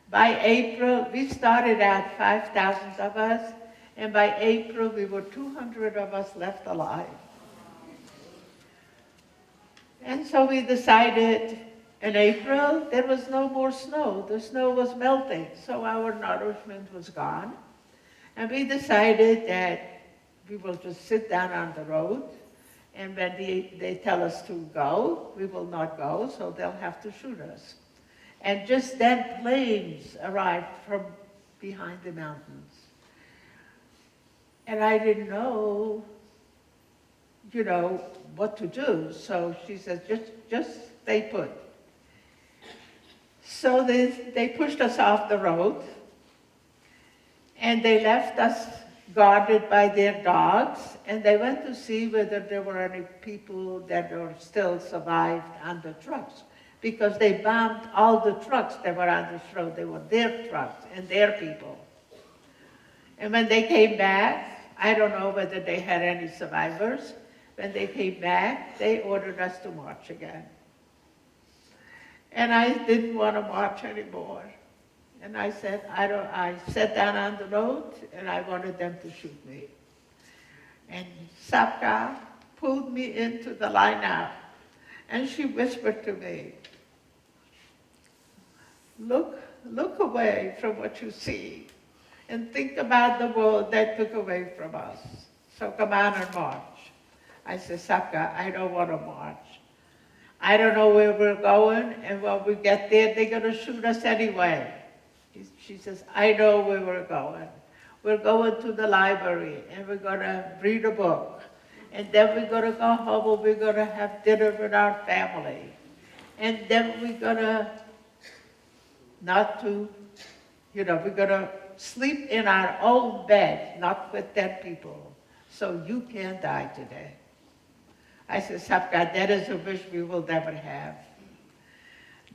By April, we started out 5,000 of us, and by April, we were 200 of us left alive. And so we decided in April, there was no more snow. The snow was melting, so our nourishment was gone. And we decided that we will just sit down on the road, and when they tell us to go, we will not go, so they'll have to shoot us. And just then, planes arrived from behind the mountains. And I didn't know, what to do. So she said, just stay put. So they pushed us off the road, and they left us guarded by their dogs, and they went to see whether there were any people that were still survived on the trucks, because they bombed all the trucks that were on this road. They were their trucks and their people. And when they came back, I don't know whether they had any survivors. When they came back, they ordered us to march again. And I didn't want to march anymore. And I said, I sat down on the road, and I wanted them to shoot me. And Sapka pulled me into the lineup, and she whispered to me, look away from what you see, and think about the world that took away from us. So come on and march. I said, Sapka, I don't want to march. I don't know where we're going, and when we get there, they're going to shoot us anyway. She says, I know where we're going. We're going to the library, and we're going to read a book. And then we're going to go home, and we're going to have dinner with our family. And then we're going to we're going to sleep in our own bed, not with 10 people. So you can't die today. I said, Sapka, that is a wish we will never have.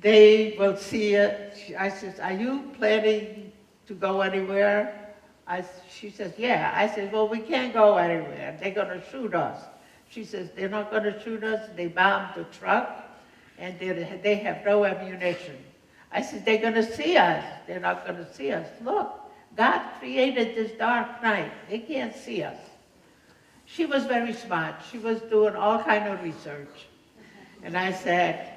They will see it. I said, are you planning to go anywhere? She says, yeah. I said, well, we can't go anywhere. They're going to shoot us. She says, they're not going to shoot us. They bombed the truck, and they have no ammunition. I said, they're going to see us. They're not going to see us. Look, God created this dark night. They can't see us. She was very smart. She was doing all kind of research. And I said,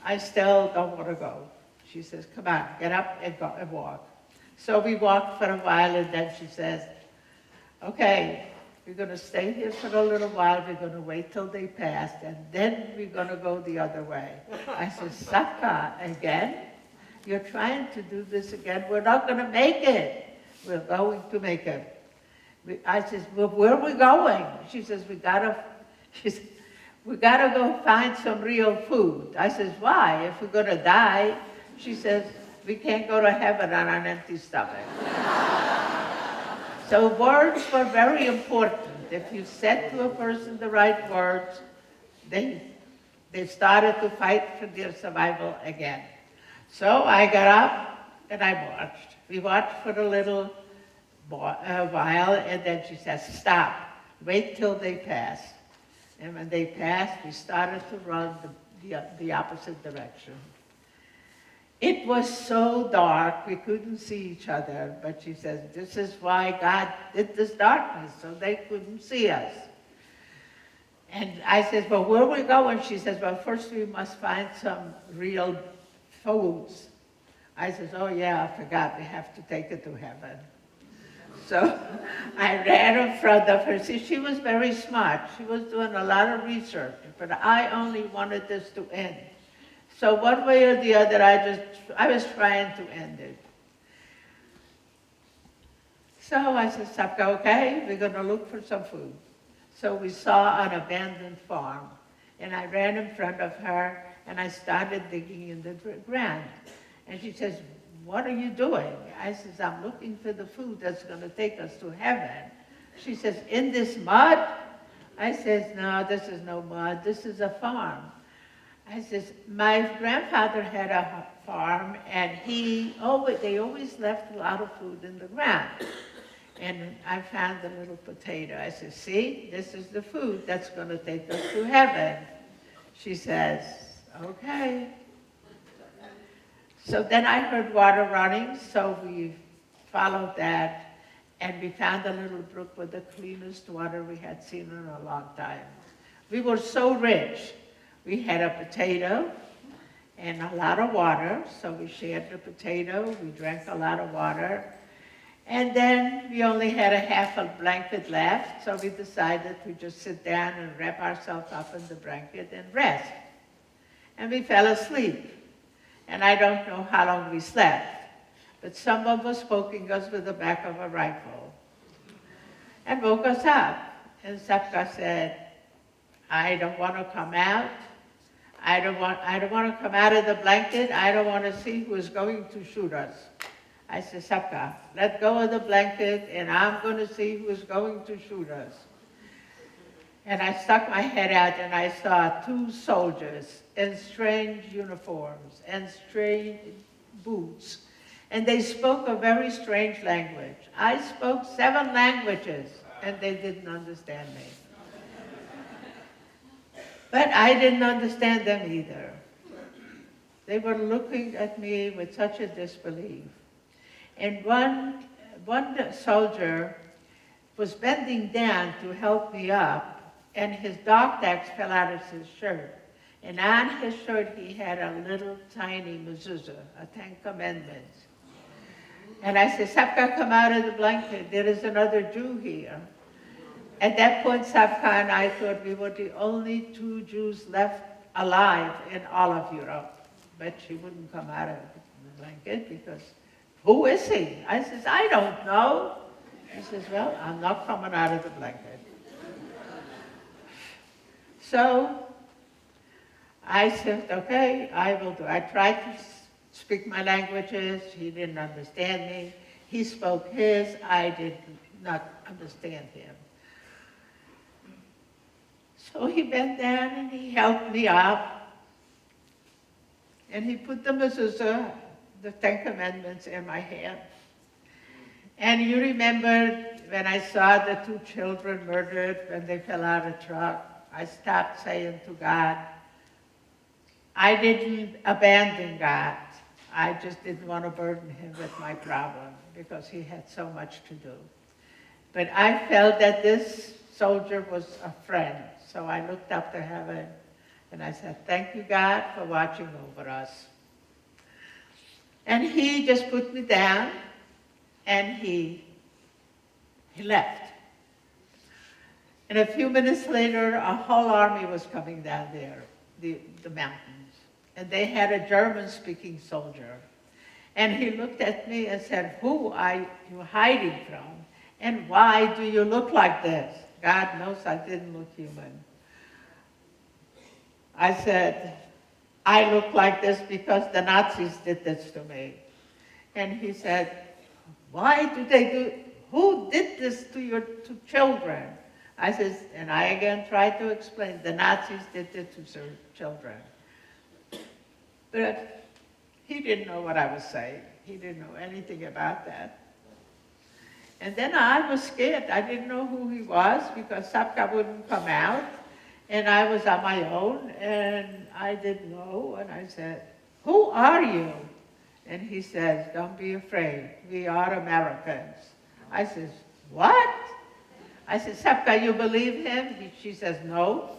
I still don't want to go. She says, come on, get up and go and walk. So we walked for a while, and then she says, okay, we're going to stay here for a little while. We're going to wait till they pass, and then we're going to go the other way. I said, Sapka, again? You're trying to do this again. We're not going to make it. We're going to make it. I said, well, where are we going? She says, we gotta go find some real food. I says, why? If we're gonna die, she says, we can't go to heaven on an empty stomach. So words were very important. If you said to a person the right words, they started to fight for their survival again. So I got up and I marched. We marched for a little while, and then she says, stop, wait till they pass. And when they passed, we started to run the opposite direction. It was so dark, we couldn't see each other, but she says, this is why God did this darkness, so they couldn't see us. And I said, well, where are we going? She says, well, first we must find some real foods. I says, oh yeah, I forgot, we have to take it to heaven. So I ran in front of her. See, she was very smart. She was doing a lot of research, but I only wanted this to end. So one way or the other, I was trying to end it. So I said, Sapka, okay, we're going to look for some food. So we saw an abandoned farm, and I ran in front of her, and I started digging in the ground. And she says, what are you doing? I says, I'm looking for the food that's going to take us to heaven. She says, in this mud? I says, no, this is no mud, this is a farm. I says, my grandfather had a farm, and they always left a lot of food in the ground. And I found a little potato. I said, see, this is the food that's going to take us to heaven. She says, okay. So then I heard water running, so we followed that, and we found a little brook with the cleanest water we had seen in a long time. We were so rich. We had a potato and a lot of water, so we shared the potato, we drank a lot of water, and then we only had a half a blanket left, so we decided to just sit down and wrap ourselves up in the blanket and rest. And we fell asleep. And I don't know how long we slept, but someone was poking us with the back of a rifle and woke us up. And Sapka said, I don't want to come out. I don't want to come out of the blanket. I don't want to see who is going to shoot us. I said, Sapka, let go of the blanket, and I'm going to see who is going to shoot us. And I stuck my head out, and I saw two soldiers in strange uniforms and strange boots. And they spoke a very strange language. I spoke 7 languages, and they didn't understand me. But I didn't understand them either. They were looking at me with such a disbelief. And one soldier was bending down to help me up, and his dog tags fell out of his shirt. And on his shirt, he had a little tiny mezuzah, a 10 Commandments. And I said, Sapka, come out of the blanket. There is another Jew here. At that point, Sapka and I thought we were the only 2 Jews left alive in all of Europe. But she wouldn't come out of the blanket because, who is he? I says, I don't know. He says, well, I'm not coming out of the blanket. So I said, okay, I will do. I tried to speak my languages. He didn't understand me. He spoke his. I did not understand him. So he bent down and he helped me up. And he put the mezuzah, the 10 Commandments, in my hand. And you remember when I saw the 2 children murdered when they fell out of the truck, I stopped saying to God, I didn't abandon God. I just didn't want to burden him with my problem because he had so much to do. But I felt that this soldier was a friend. So I looked up to heaven and I said, thank you, God, for watching over us. And he just put me down and he left. And a few minutes later, a whole army was coming down there, the mountains. And they had a German-speaking soldier. And he looked at me and said, who are you hiding from? And why do you look like this? God knows I didn't look human. I said, I look like this because the Nazis did this to me. And he said, why do they do, who did this to your 2 children? I says, and I again tried to explain, the Nazis did it to children. But he didn't know what I was saying. He didn't know anything about that. And then I was scared. I didn't know who he was because Sapka wouldn't come out. And I was on my own, and I didn't know. And I said, who are you? And he says, don't be afraid. We are Americans. I says, what? I said, Sapka, you believe him? She says, no.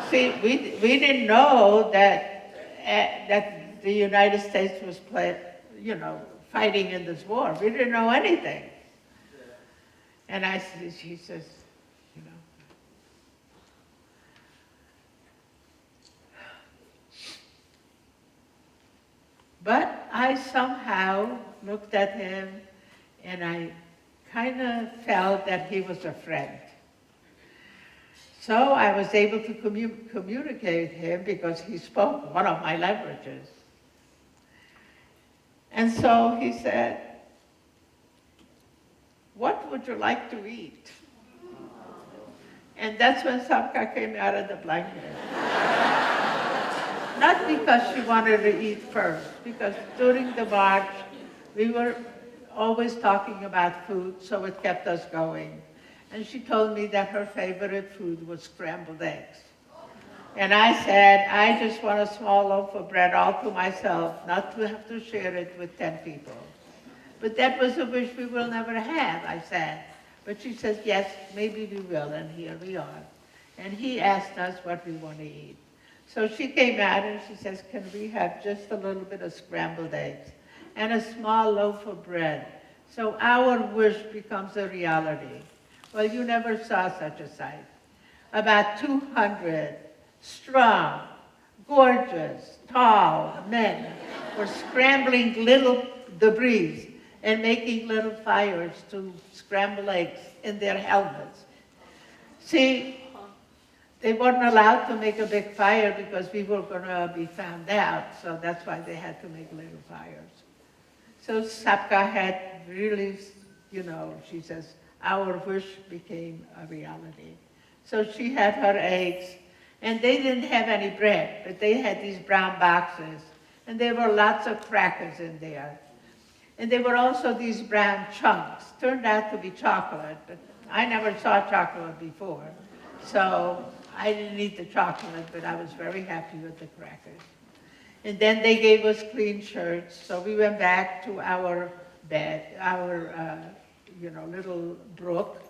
See, we didn't know that the United States was fighting in this war. We didn't know anything. And she says, But I somehow looked at him and I kind of felt that he was a friend. So I was able to communicate with him because he spoke one of my languages. And so he said, what would you like to eat? And that's when Sapka came out of the blanket. Not because she wanted to eat first, because during the march, we were always talking about food, so it kept us going. And she told me that her favorite food was scrambled eggs. And I said, I just want a small loaf of bread all to myself, not to have to share it with 10 people. But that was a wish we will never have, I said. But she says, yes, maybe we will, and here we are. And he asked us what we want to eat. So she came out and she says, can we have just a little bit of scrambled eggs and a small loaf of bread? So our wish becomes a reality. Well, you never saw such a sight. About 200 strong, gorgeous, tall men were scrambling little debris and making little fires to scramble eggs in their helmets. See, they weren't allowed to make a big fire because we were going to be found out, so that's why they had to make little fires. So Sapka had really, she says, our wish became a reality. So she had her eggs, and they didn't have any bread, but they had these brown boxes, and there were lots of crackers in there. And there were also these brown chunks, turned out to be chocolate, but I never saw chocolate before. So I didn't eat the chocolate, but I was very happy with the crackers. And then they gave us clean shirts, so we went back to our bed, our little brook,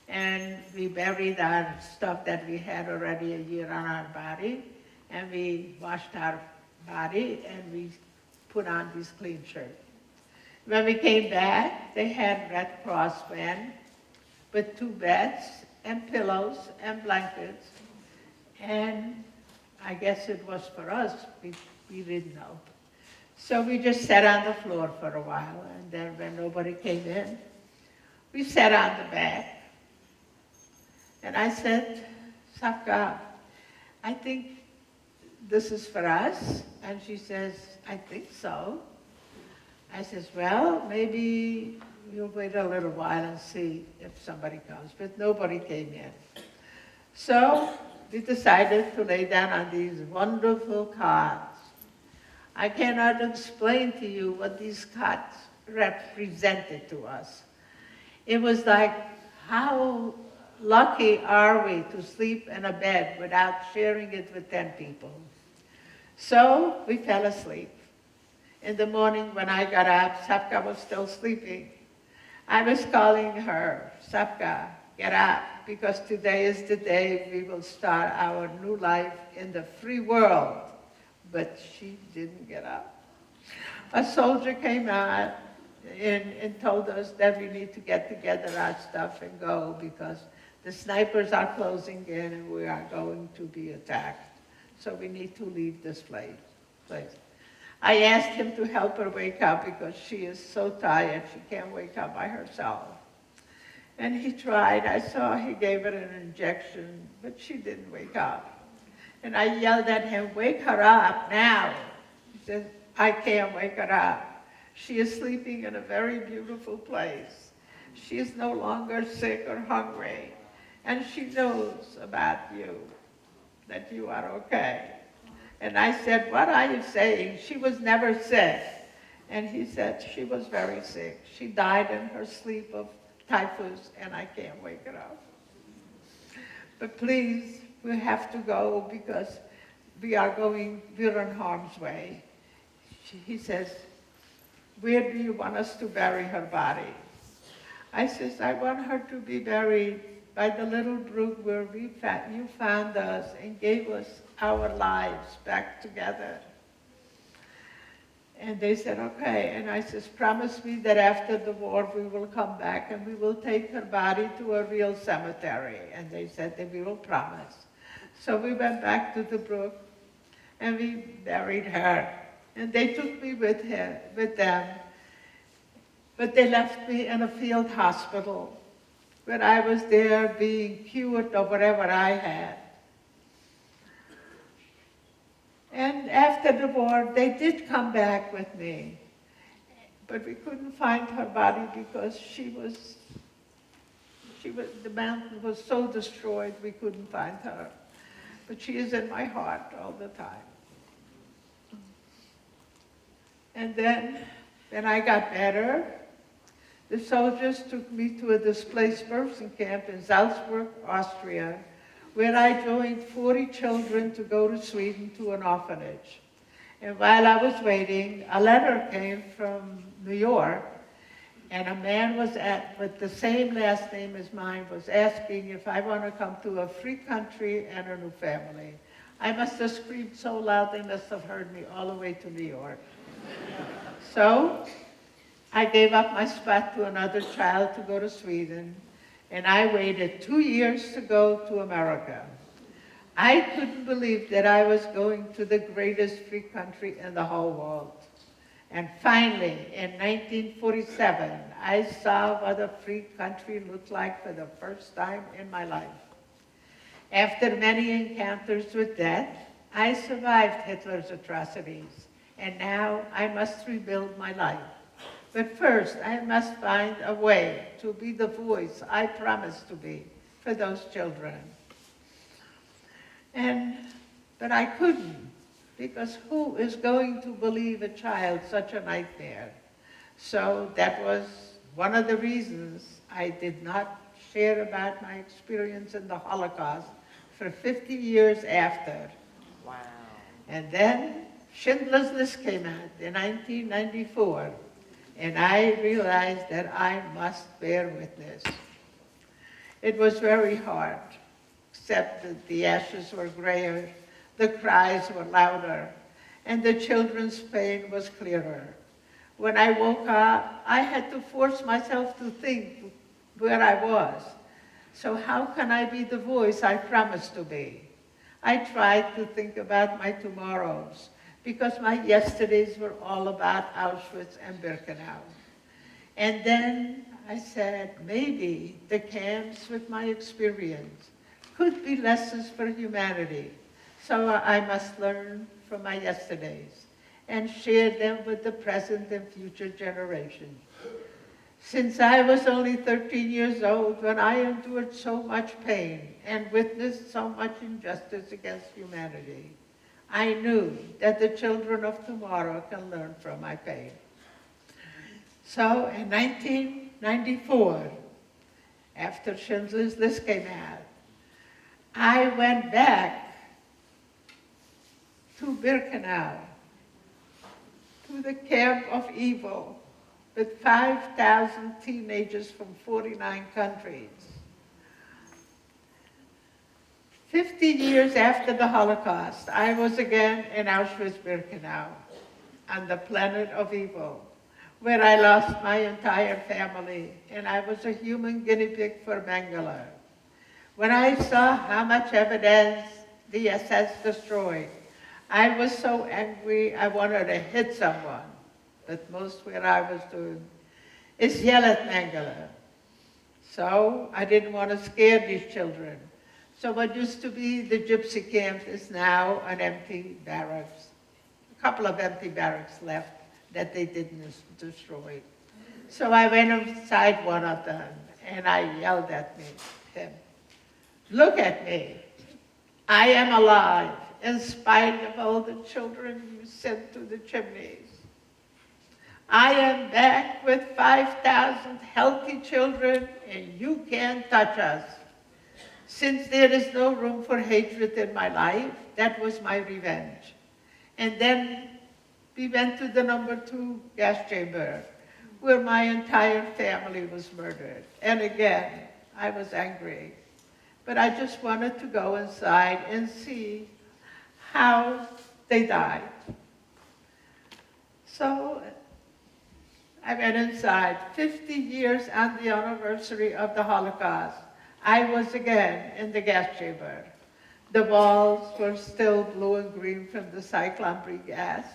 and we buried our stuff that we had already a year on our body, and we washed our body, and we put on these clean shirts. When we came back, they had Red Cross men with 2 beds and pillows and blankets, and I guess it was for us, we didn't know. So we just sat on the floor for a while, and then when nobody came in, we sat on the bed. And I said, Sapka, I think this is for us. And she says, I think so. I says, well, maybe we'll wait a little while and see if somebody comes. But nobody came in. So we decided to lay down on these wonderful cots. I cannot explain to you what these cots represented to us. It was like, how lucky are we to sleep in a bed without sharing it with 10 people? So we fell asleep. In the morning when I got up, Sapka was still sleeping. I was calling her, Sapka, get up, because today is the day we will start our new life in the free world. But she didn't get up. A soldier came out and told us that we need to get together our stuff and go because the snipers are closing in and we are going to be attacked. So we need to leave this place. I asked him to help her wake up because she is so tired, she can't wake up by herself. And he tried. I saw he gave her an injection, but she didn't wake up. And I yelled at him, wake her up now. He said, I can't wake her up. She is sleeping in a very beautiful place. She is no longer sick or hungry. And she knows about you, that you are okay. And I said, what are you saying? She was never sick. And he said, she was very sick. She died in her sleep of typhus, and I can't wake her up. But please, we have to go because we're in harm's way. He says, where do you want us to bury her body? I says, I want her to be buried by the little brook where you found us and gave us our lives back together. And they said, okay. And I says, promise me that after the war we will come back and we will take her body to a real cemetery. And they said that we will promise. So we went back to the brook and we buried her. And they took me with them. But they left me in a field hospital where I was there being cured of whatever I had. And after the war, they did come back with me. But we couldn't find her body because she The mountain was so destroyed we couldn't find her. But she is in my heart all the time. And then, when I got better, the soldiers took me to a displaced person camp in Salzburg, Austria, where I joined 40 children to go to Sweden to an orphanage. And while I was waiting, a letter came from New York, and a man with the same last name as mine was asking if I want to come to a free country and a new family. I must have screamed so loud they must have heard me all the way to New York. So I gave up my spot to another child to go to Sweden, and I waited 2 years to go to America. I couldn't believe that I was going to the greatest free country in the whole world. And finally, in 1947, I saw what a free country looked like for the first time in my life. After many encounters with death, I survived Hitler's atrocities, and now I must rebuild my life. But first, I must find a way to be the voice I promised to be for those children. But I couldn't, because who is going to believe a child such a nightmare? So that was one of the reasons I did not share about my experience in the Holocaust for 50 years after. Wow. And then Schindler's List came out in 1994, and I realized that I must bear witness. It was very hard, except that the ashes were grayer, the cries were louder, and the children's pain was clearer. When I woke up, I had to force myself to think where I was. So how can I be the voice I promised to be? I tried to think about my tomorrows, because my yesterdays were all about Auschwitz and Birkenau. And then I said, maybe the camps with my experience could be lessons for humanity. So I must learn from my yesterdays and share them with the present and future generations. Since I was only 13 years old when I endured so much pain and witnessed so much injustice against humanity, I knew that the children of tomorrow can learn from my pain. So in 1994, after Schindler's List came out, I went back to Birkenau, to the camp of evil, with 5,000 teenagers from 49 countries. 50 years after the Holocaust, I was again in Auschwitz-Birkenau, on the planet of evil, where I lost my entire family, and I was a human guinea pig for Mengele. When I saw how much evidence the SS destroyed, I was so angry I wanted to hit someone. But most what I was doing is yell at Mengele. So I didn't want to scare these children. So what used to be the gypsy camp is now an empty barracks. A couple of empty barracks left that they didn't destroy. So I went inside one of them and I yelled at him, "Look at me. I am alive in spite of all the children you sent to the chimneys. I am back with 5,000 healthy children and you can't touch us. Since there is no room for hatred in my life, that was my revenge." And then we went to the number 2 gas chamber, where my entire family was murdered. And again, I was angry. But I just wanted to go inside and see how they died. So I went inside. 50 years on the anniversary of the Holocaust, I was again in the gas chamber. The walls were still blue and green from the cyclone gas.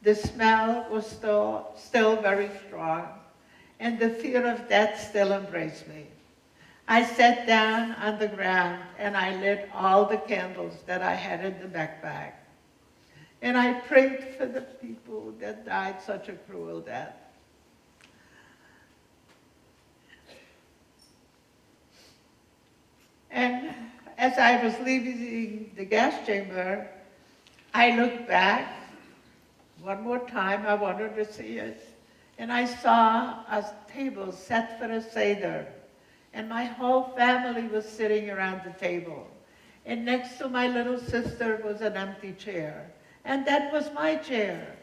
The smell was still very strong, and the fear of death still embraced me. I sat down on the ground and I lit all the candles that I had in the backpack. And I prayed for the people that died such a cruel death. as I was leaving the gas chamber, I looked back one more time. I wanted to see it. And I saw a table set for a Seder. And my whole family was sitting around the table. And next to my little sister was an empty chair. And that was my chair.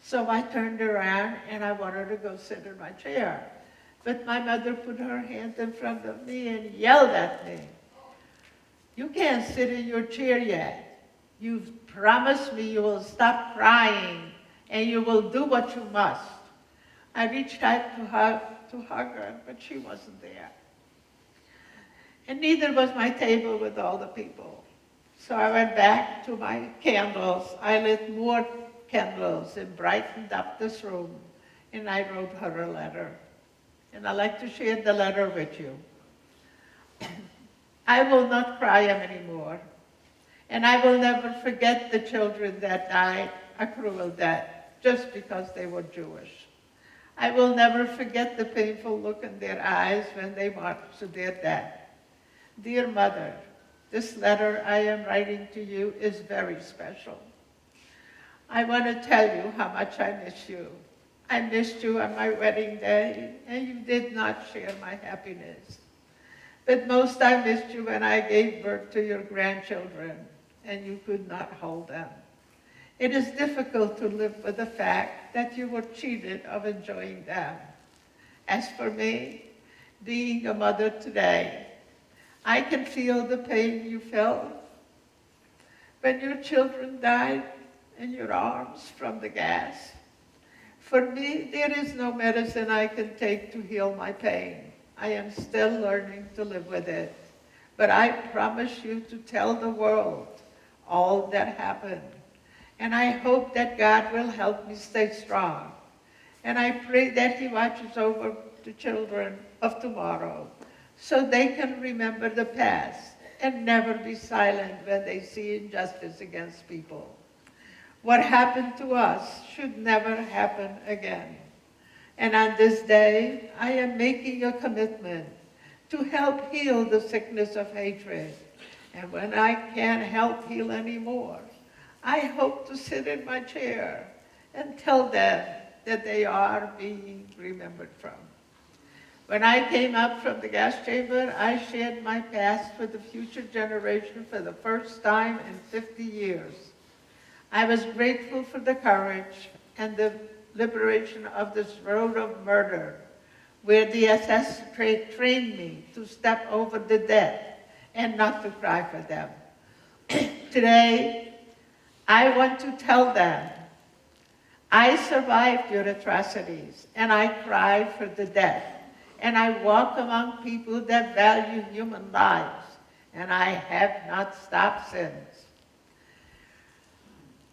So I turned around and I wanted to go sit in my chair. But my mother put her hand in front of me and yelled at me. You can't sit in your chair yet. You've promised me you will stop crying and you will do what you must. I reached out to hug her, but she wasn't there. And neither was my table with all the people. So I went back to my candles. I lit more candles and brightened up this room. And I wrote her a letter. And I'd like to share the letter with you. I will not cry anymore. And I will never forget the children that died a cruel death just because they were Jewish. I will never forget the painful look in their eyes when they marched to their death. Dear Mother, this letter I am writing to you is very special. I want to tell you how much I miss you. I missed you on my wedding day, and you did not share my happiness. But most I missed you when I gave birth to your grandchildren, and you could not hold them. It is difficult to live with the fact that you were cheated of enjoying them. As for me, being a mother today, I can feel the pain you felt when your children died in your arms from the gas. For me, there is no medicine I can take to heal my pain. I am still learning to live with it. But I promise you to tell the world all that happened. And I hope that God will help me stay strong. And I pray that He watches over the children of tomorrow so they can remember the past and never be silent when they see injustice against people. What happened to us should never happen again. And on this day, I am making a commitment to help heal the sickness of hatred. And when I can't help heal anymore, I hope to sit in my chair and tell them that they are being remembered from. When I came up from the gas chamber, I shared my past with the future generation for the first time in 50 years. I was grateful for the courage and the liberation of this road of murder, where the SS trained me to step over the dead and not to cry for them. Today, I want to tell them, I survived your atrocities, and I cried for the dead, and I walk among people that value human lives, and I have not stopped since.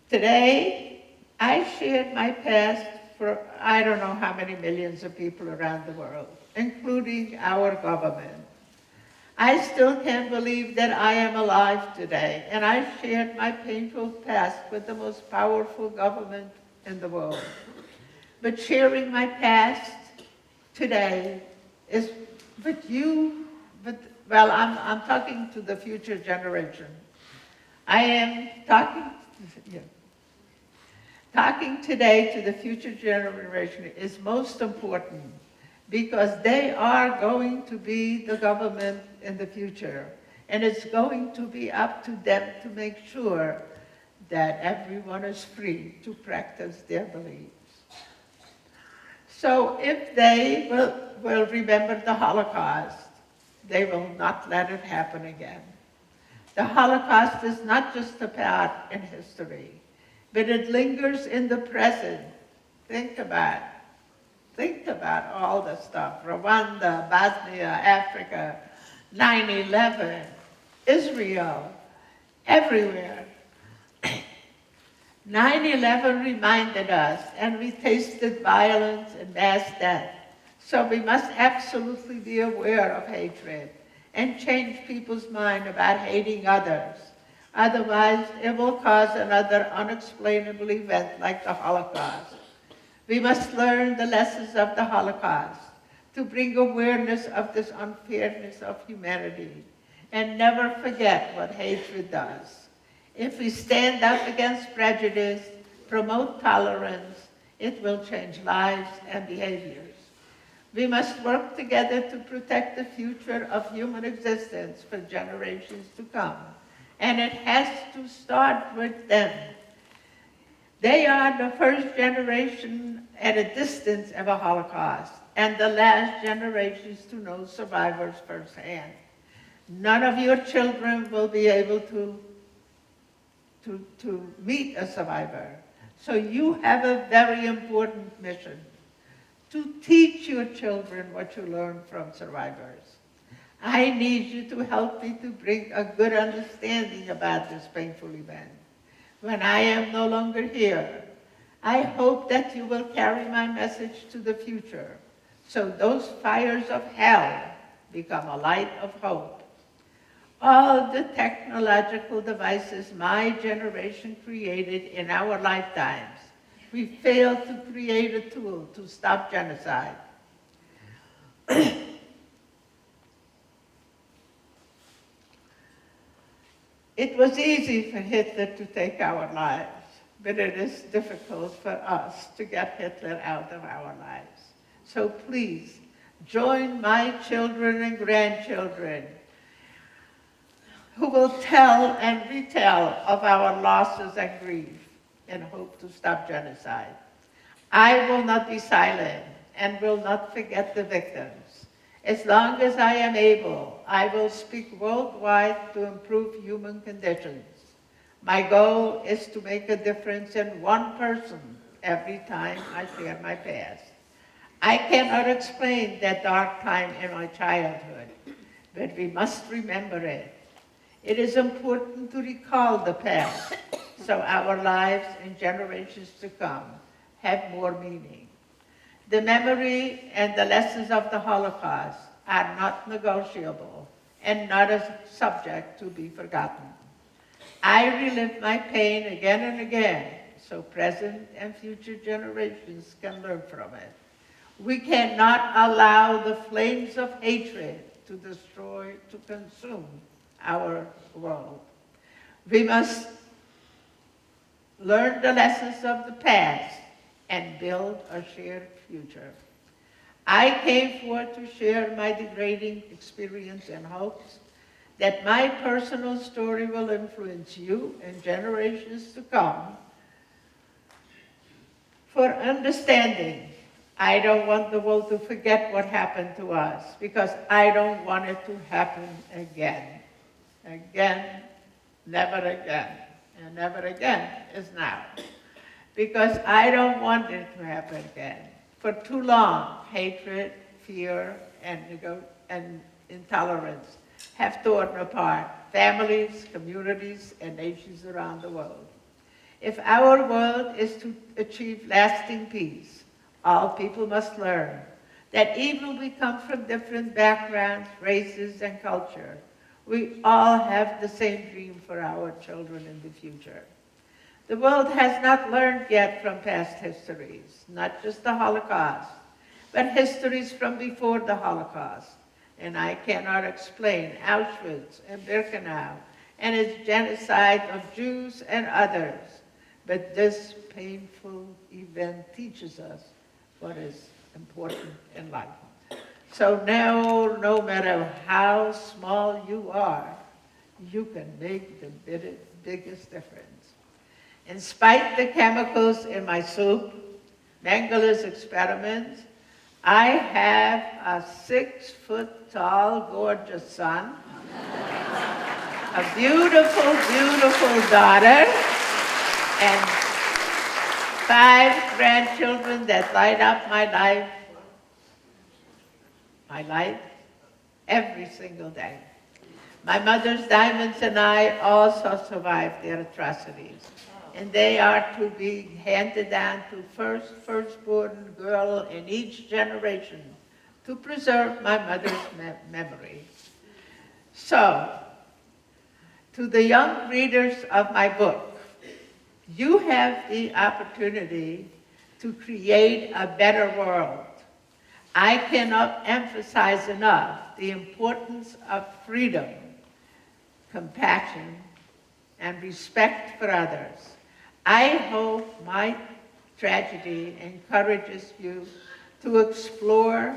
Today, I shared my past for I don't know how many millions of people around the world, including our government. I still can't believe that I am alive today, and I shared my painful past with the most powerful government in the world. But sharing my past today is with you, I'm talking to the future generation. I am talking today to the future generation is most important because they are going to be the government in the future. And it's going to be up to them to make sure that everyone is free to practice their beliefs. So if they will remember the Holocaust, they will not let it happen again. The Holocaust is not just a part in history, but it lingers in the present. Think about all the stuff. Rwanda, Bosnia, Africa, 9/11, Israel, everywhere. 9/11 reminded us, and we tasted violence and mass death. So we must absolutely be aware of hatred and change people's mind about hating others. Otherwise, it will cause another unexplainable event like the Holocaust. We must learn the lessons of the Holocaust to bring awareness of this unfairness of humanity and never forget what hatred does. If we stand up against prejudice, promote tolerance, it will change lives and behaviors. We must work together to protect the future of human existence for generations to come. And it has to start with them. They are the first generation at a distance of a Holocaust, and the last generations to know survivors firsthand. None of your children will be able to meet a survivor. So you have a very important mission, to teach your children what you learned from survivors. I need you to help me to bring a good understanding about this painful event. When I am no longer here, I hope that you will carry my message to the future, so those fires of hell become a light of hope. All the technological devices my generation created in our lifetimes, we failed to create a tool to stop genocide. It was easy for Hitler to take our lives, but it is difficult for us to get Hitler out of our lives. So please, join my children and grandchildren who will tell and retell of our losses and grief and hope to stop genocide. I will not be silent and will not forget the victims. As long as I am able, I will speak worldwide to improve human conditions. My goal is to make a difference in one person every time I share my past. I cannot explain that dark time in my childhood, but we must remember it. It is important to recall the past so our lives and generations to come have more meaning. The memory and the lessons of the Holocaust are not negotiable and not a subject to be forgotten. I relive my pain again and again so present and future generations can learn from it. We cannot allow the flames of hatred to destroy, to consume our world. We must learn the lessons of the past and build a shared future. I came forth to share my degrading experience and hopes that my personal story will influence you and generations to come. For understanding, I don't want the world to forget what happened to us because I don't want it to happen again. Again, never again, and never again is now. Because I don't want it to happen again. For too long, hatred, fear, and intolerance have torn apart families, communities, and nations around the world. If our world is to achieve lasting peace, all people must learn that even we come from different backgrounds, races, and culture, we all have the same dream for our children in the future. The world has not learned yet from past histories, not just the Holocaust, but histories from before the Holocaust. And I cannot explain Auschwitz and Birkenau and its genocide of Jews and others, but this painful event teaches us what is important in life. So now, no matter how small you are, you can make the biggest difference. In spite the chemicals in my soup, Mengeler's experiments, I have a 6-foot-tall, gorgeous son, a beautiful, beautiful daughter, and 5 grandchildren that light up my life every single day. My mother's diamonds and I also survived their atrocities, and they are to be handed down to firstborn girl in each generation to preserve my mother's memory. So, to the young readers of my book, you have the opportunity to create a better world. I cannot emphasize enough the importance of freedom compassion, and respect for others. I hope my tragedy encourages you to explore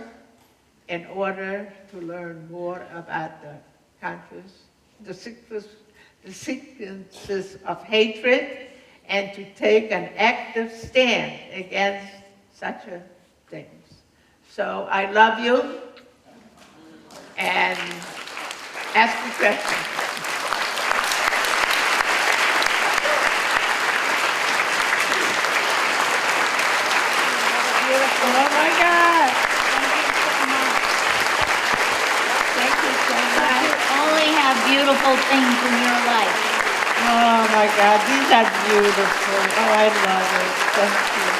in order to learn more about the sequences of hatred, and to take an active stand against such things. So I love you, and ask me questions. Oh my God! Thank you so much. You only have beautiful things in your life. Oh my God, these are beautiful. Oh, I love it. Thank you.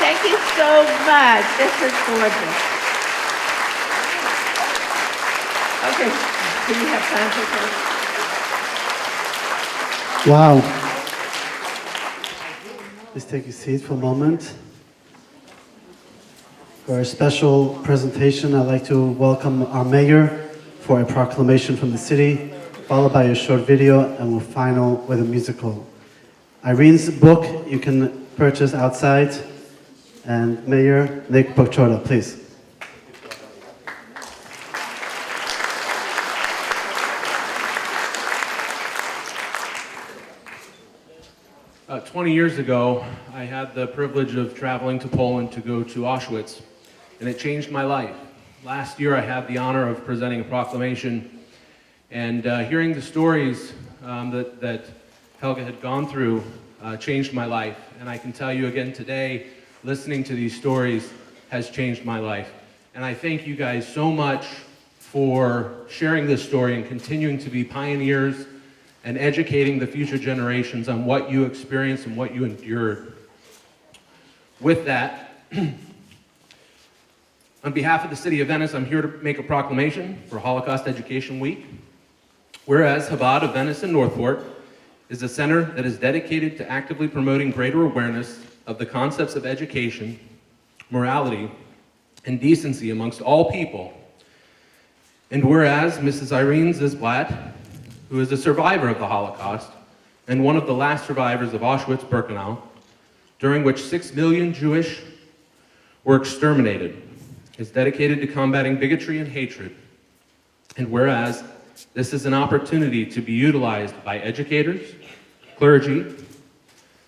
Thank you so much. This is gorgeous. Okay, do we have time for questions? Wow. Please take your seat for a moment. For our special presentation, I'd like to welcome our mayor for a proclamation from the city, followed by a short video, and we'll final with a musical. Irene's book you can purchase outside, and Mayor Nick Pokchorda, please. 20 years ago, I had the privilege of traveling to Poland to go to Auschwitz, and it changed my life. Last year, I had the honor of presenting a proclamation, and hearing the stories that Helga had gone through changed my life. And I can tell you again today, listening to these stories has changed my life. And I thank you guys so much for sharing this story and continuing to be pioneers and educating the future generations on what you experienced and what you endured. With that, on behalf of the City of Venice, I'm here to make a proclamation for Holocaust Education Week. Whereas Chabad of Venice and Northport is a center that is dedicated to actively promoting greater awareness of the concepts of education, morality, and decency amongst all people. And whereas Mrs. Irene Zisblatt, who is a survivor of the Holocaust and one of the last survivors of Auschwitz-Birkenau, during which 6 million Jewish were exterminated, is dedicated to combating bigotry and hatred. And whereas this is an opportunity to be utilized by educators, clergy,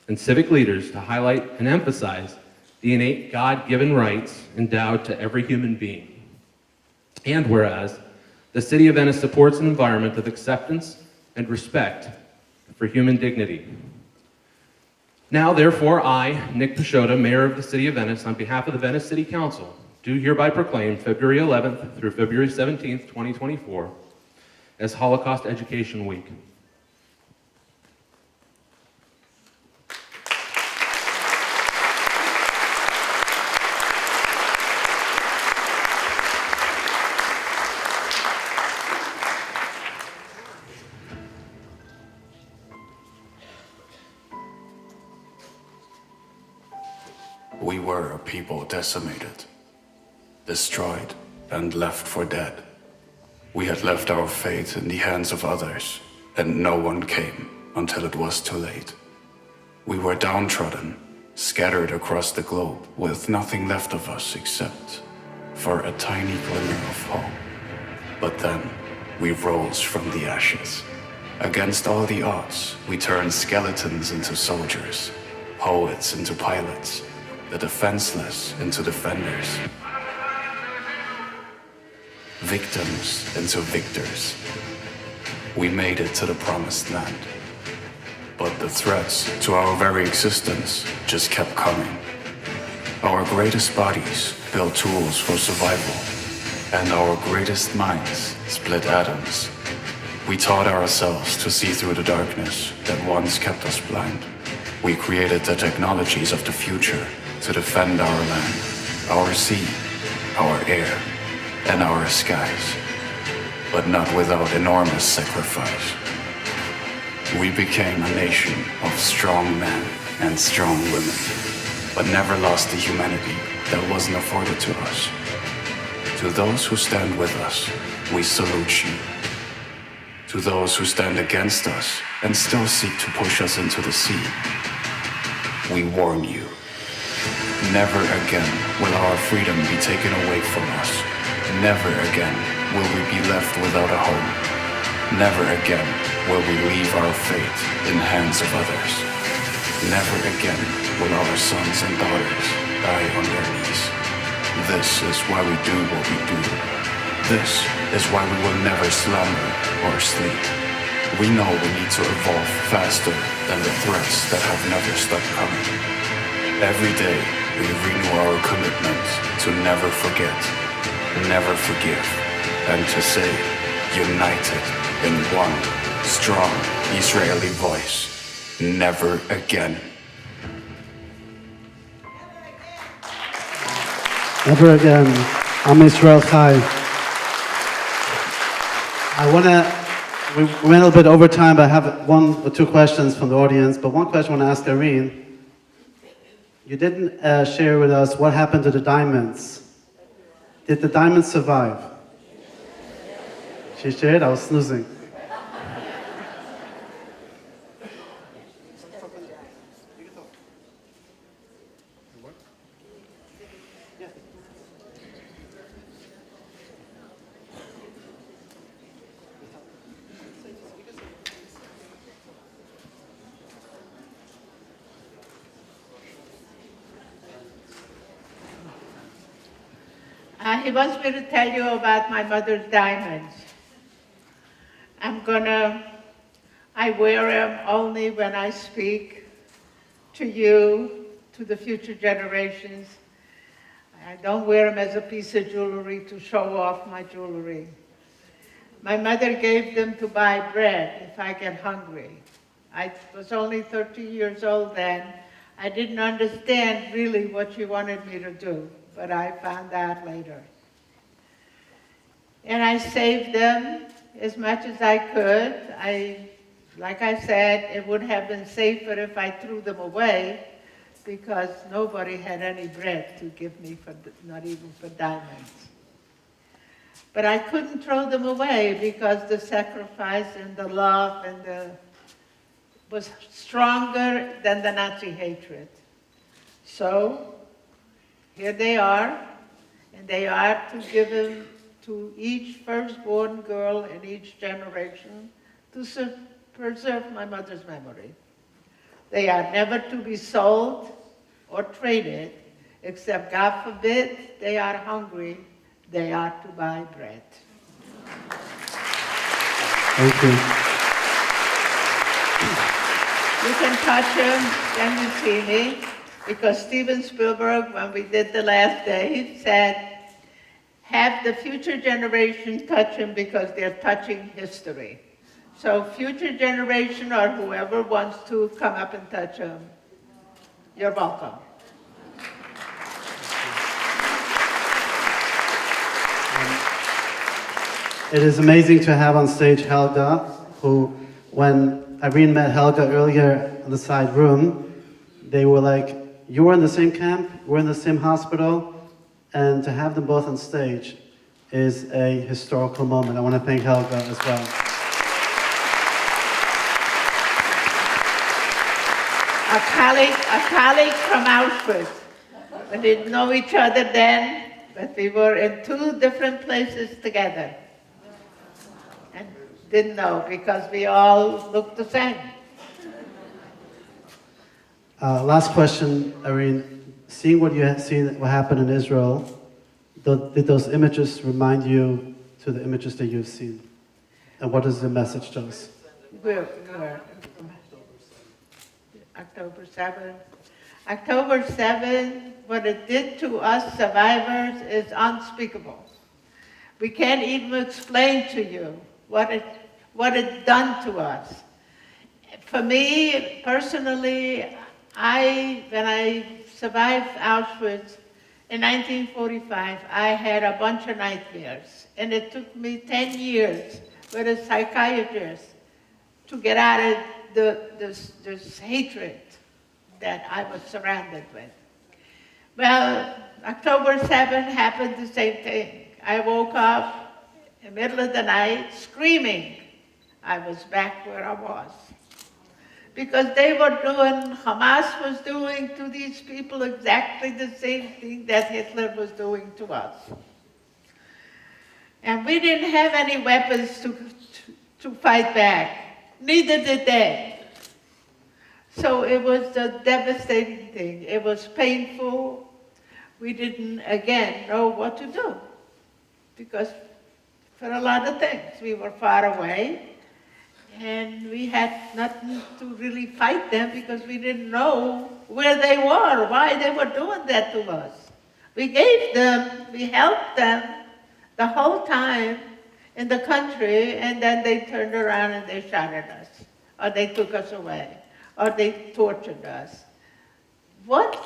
and civic leaders to highlight and emphasize the innate God-given rights endowed to every human being. And whereas the City of Venice supports an environment of acceptance and respect for human dignity. Now, therefore, I, Nick Pokchorda, Mayor of the City of Venice, on behalf of the Venice City Council, do hereby proclaim February 11th through February 17th, 2024, as Holocaust Education Week. We were a people decimated, destroyed, and left for dead. We had left our fate in the hands of others, and no one came until it was too late. We were downtrodden, scattered across the globe, with nothing left of us except for a tiny glimmer of hope. But then, we rose from the ashes. Against all the odds, we turned skeletons into soldiers, poets into pilots, the defenseless into defenders, victims into victors. We made it to the promised land, but the threats to our very existence just kept coming. Our greatest bodies built tools for survival, and our greatest minds split atoms. We taught ourselves to see through the darkness that once kept us blind. We created the technologies of the future to defend our land, our sea, our air, and our skies, but not without enormous sacrifice. We became a nation of strong men and strong women, but never lost the humanity that wasn't afforded to us. To those who stand with us, we salute you. to those who stand against us and still seek to push us into the sea, we warn you. Never again will our freedom be taken away from us. Never again will we be left without a home. Never again will we leave our fate in hands of others. Never again will our sons and daughters die on their knees. This is why we do what we do. This is why we will never slumber or sleep. We know we need to evolve faster than the threats that have never stopped coming. Every day, we renew our commitment to never forget, never forgive, and to say, united in one strong Israeli voice, never again. Never again. Am Israel Chai. We went a little bit over time, but I have one or two questions from the audience. But one question I want to ask Irene. You didn't share with us what happened to the diamonds. Did the diamonds survive? She shared? I was snoozing. He wants me to tell you about my mother's diamonds. I wear them only when I speak to you, to the future generations. I don't wear them as a piece of jewelry to show off my jewelry. My mother gave them to buy bread if I get hungry. I was only 13 years old then. I didn't understand really what she wanted me to do, but I found out later. And I saved them as much as I could. Like I said, it would have been safer if I threw them away because nobody had any bread to give me, not even for diamonds. But I couldn't throw them away because the sacrifice and the love was stronger than the Nazi hatred. So here they are, and they are to give them to each firstborn girl in each generation to preserve my mother's memory. They are never to be sold or traded, except, God forbid, they are hungry, they are to buy bread. Thank you. You can touch them, then you see me, because Steven Spielberg, when we did The Last Day, said, have the future generation touch him because they're touching history. So future generation or whoever wants to come up and touch him, you're welcome. It is amazing to have on stage Helga, who, when Irene met Helga earlier in the side room, they were like, you were in the same camp, we're in the same hospital, and to have them both on stage is a historical moment. I want to thank Helga as well. A colleague from Auschwitz. We didn't know each other then, but we were in two different places together. And didn't know because we all looked the same. Last question, Irene. Seeing what you had seen, what happened in Israel, did those images remind you to the images that you've seen? And what is the message to us? We're October 7th. October 7th, what it did to us survivors is unspeakable. We can't even explain to you what it done to us. For me, personally, when I survived Auschwitz in 1945, I had a bunch of nightmares. And it took me 10 years with a psychiatrist to get out of this hatred that I was surrounded with. Well, October 7th happened the same thing. I woke up in the middle of the night screaming. I was back where I was. Because Hamas was doing to these people exactly the same thing that Hitler was doing to us. And we didn't have any weapons to fight back. Neither did they. So it was a devastating thing. It was painful. We didn't, again, know what to do. Because for a lot of things, we were far away. And we had nothing to really fight them because we didn't know where they were, why they were doing that to us. We gave them, we helped them the whole time in the country, and then they turned around and they shot at us, or they took us away, or they tortured us. What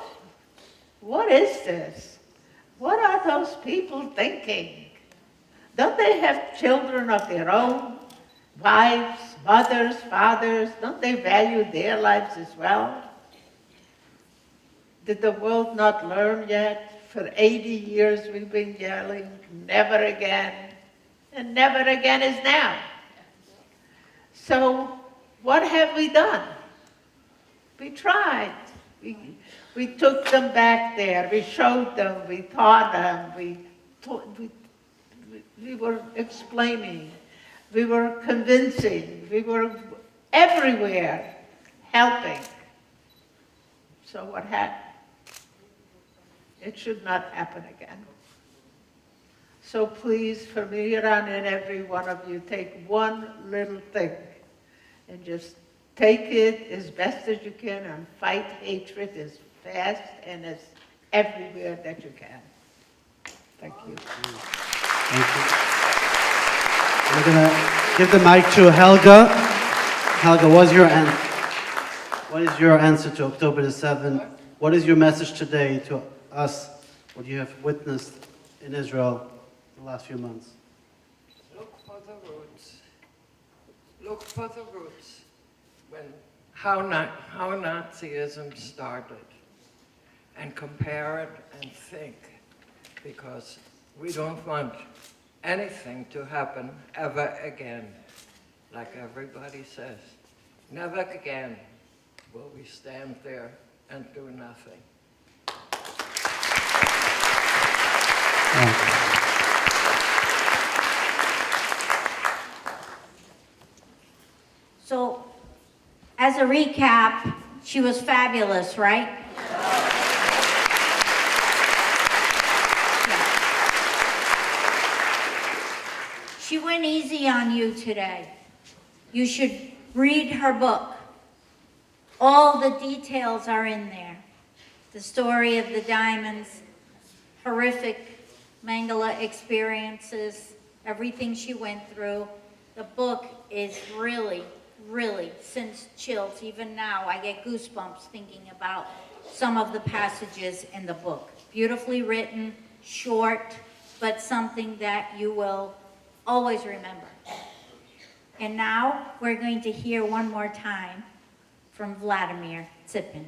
is this? What are those people thinking? Don't they have children of their own? Wives, mothers, fathers, don't they value their lives as well? Did the world not learn yet? For 80 years we've been yelling, never again, and never again is now. So what have we done? We tried. We took them back there, we showed them, we taught them, we were explaining. We were convincing. We were everywhere helping. So what happened? It should not happen again. So please, from here on in, every one of you, take one little thing and just take it as best as you can and fight hatred as fast and as everywhere that you can. Thank you. Thank you. We're going to give the mic to Helga. Helga, what is your answer to October the 7th? What is your message today to us, what you have witnessed in Israel the last few months? Look for the roots. Look for the roots. How Nazism started. And compare it and think. Because we don't want anything to happen ever again. Like everybody says, never again will we stand there and do nothing. So, as a recap, she was fabulous, right? She went easy on you today. You should read her book. All the details are in there. The story of the diamonds, horrific Mangala experiences, everything she went through. The book is really, really sends chills. Even now, I get goosebumps thinking about some of the passages in the book. Beautifully written, short, but something that you will always remember. And now we're going to hear one more time from Vladimir Tsipin.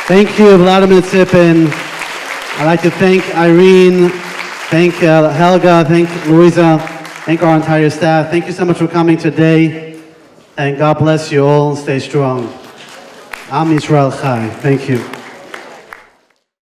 Thank you, Vladimir Tsipin. I'd like to thank Irene, thank Helga, thank Louisa, thank our entire staff. Thank you so much for coming today, and God bless you all. Stay strong. Am Yisrael Chai. Thank you.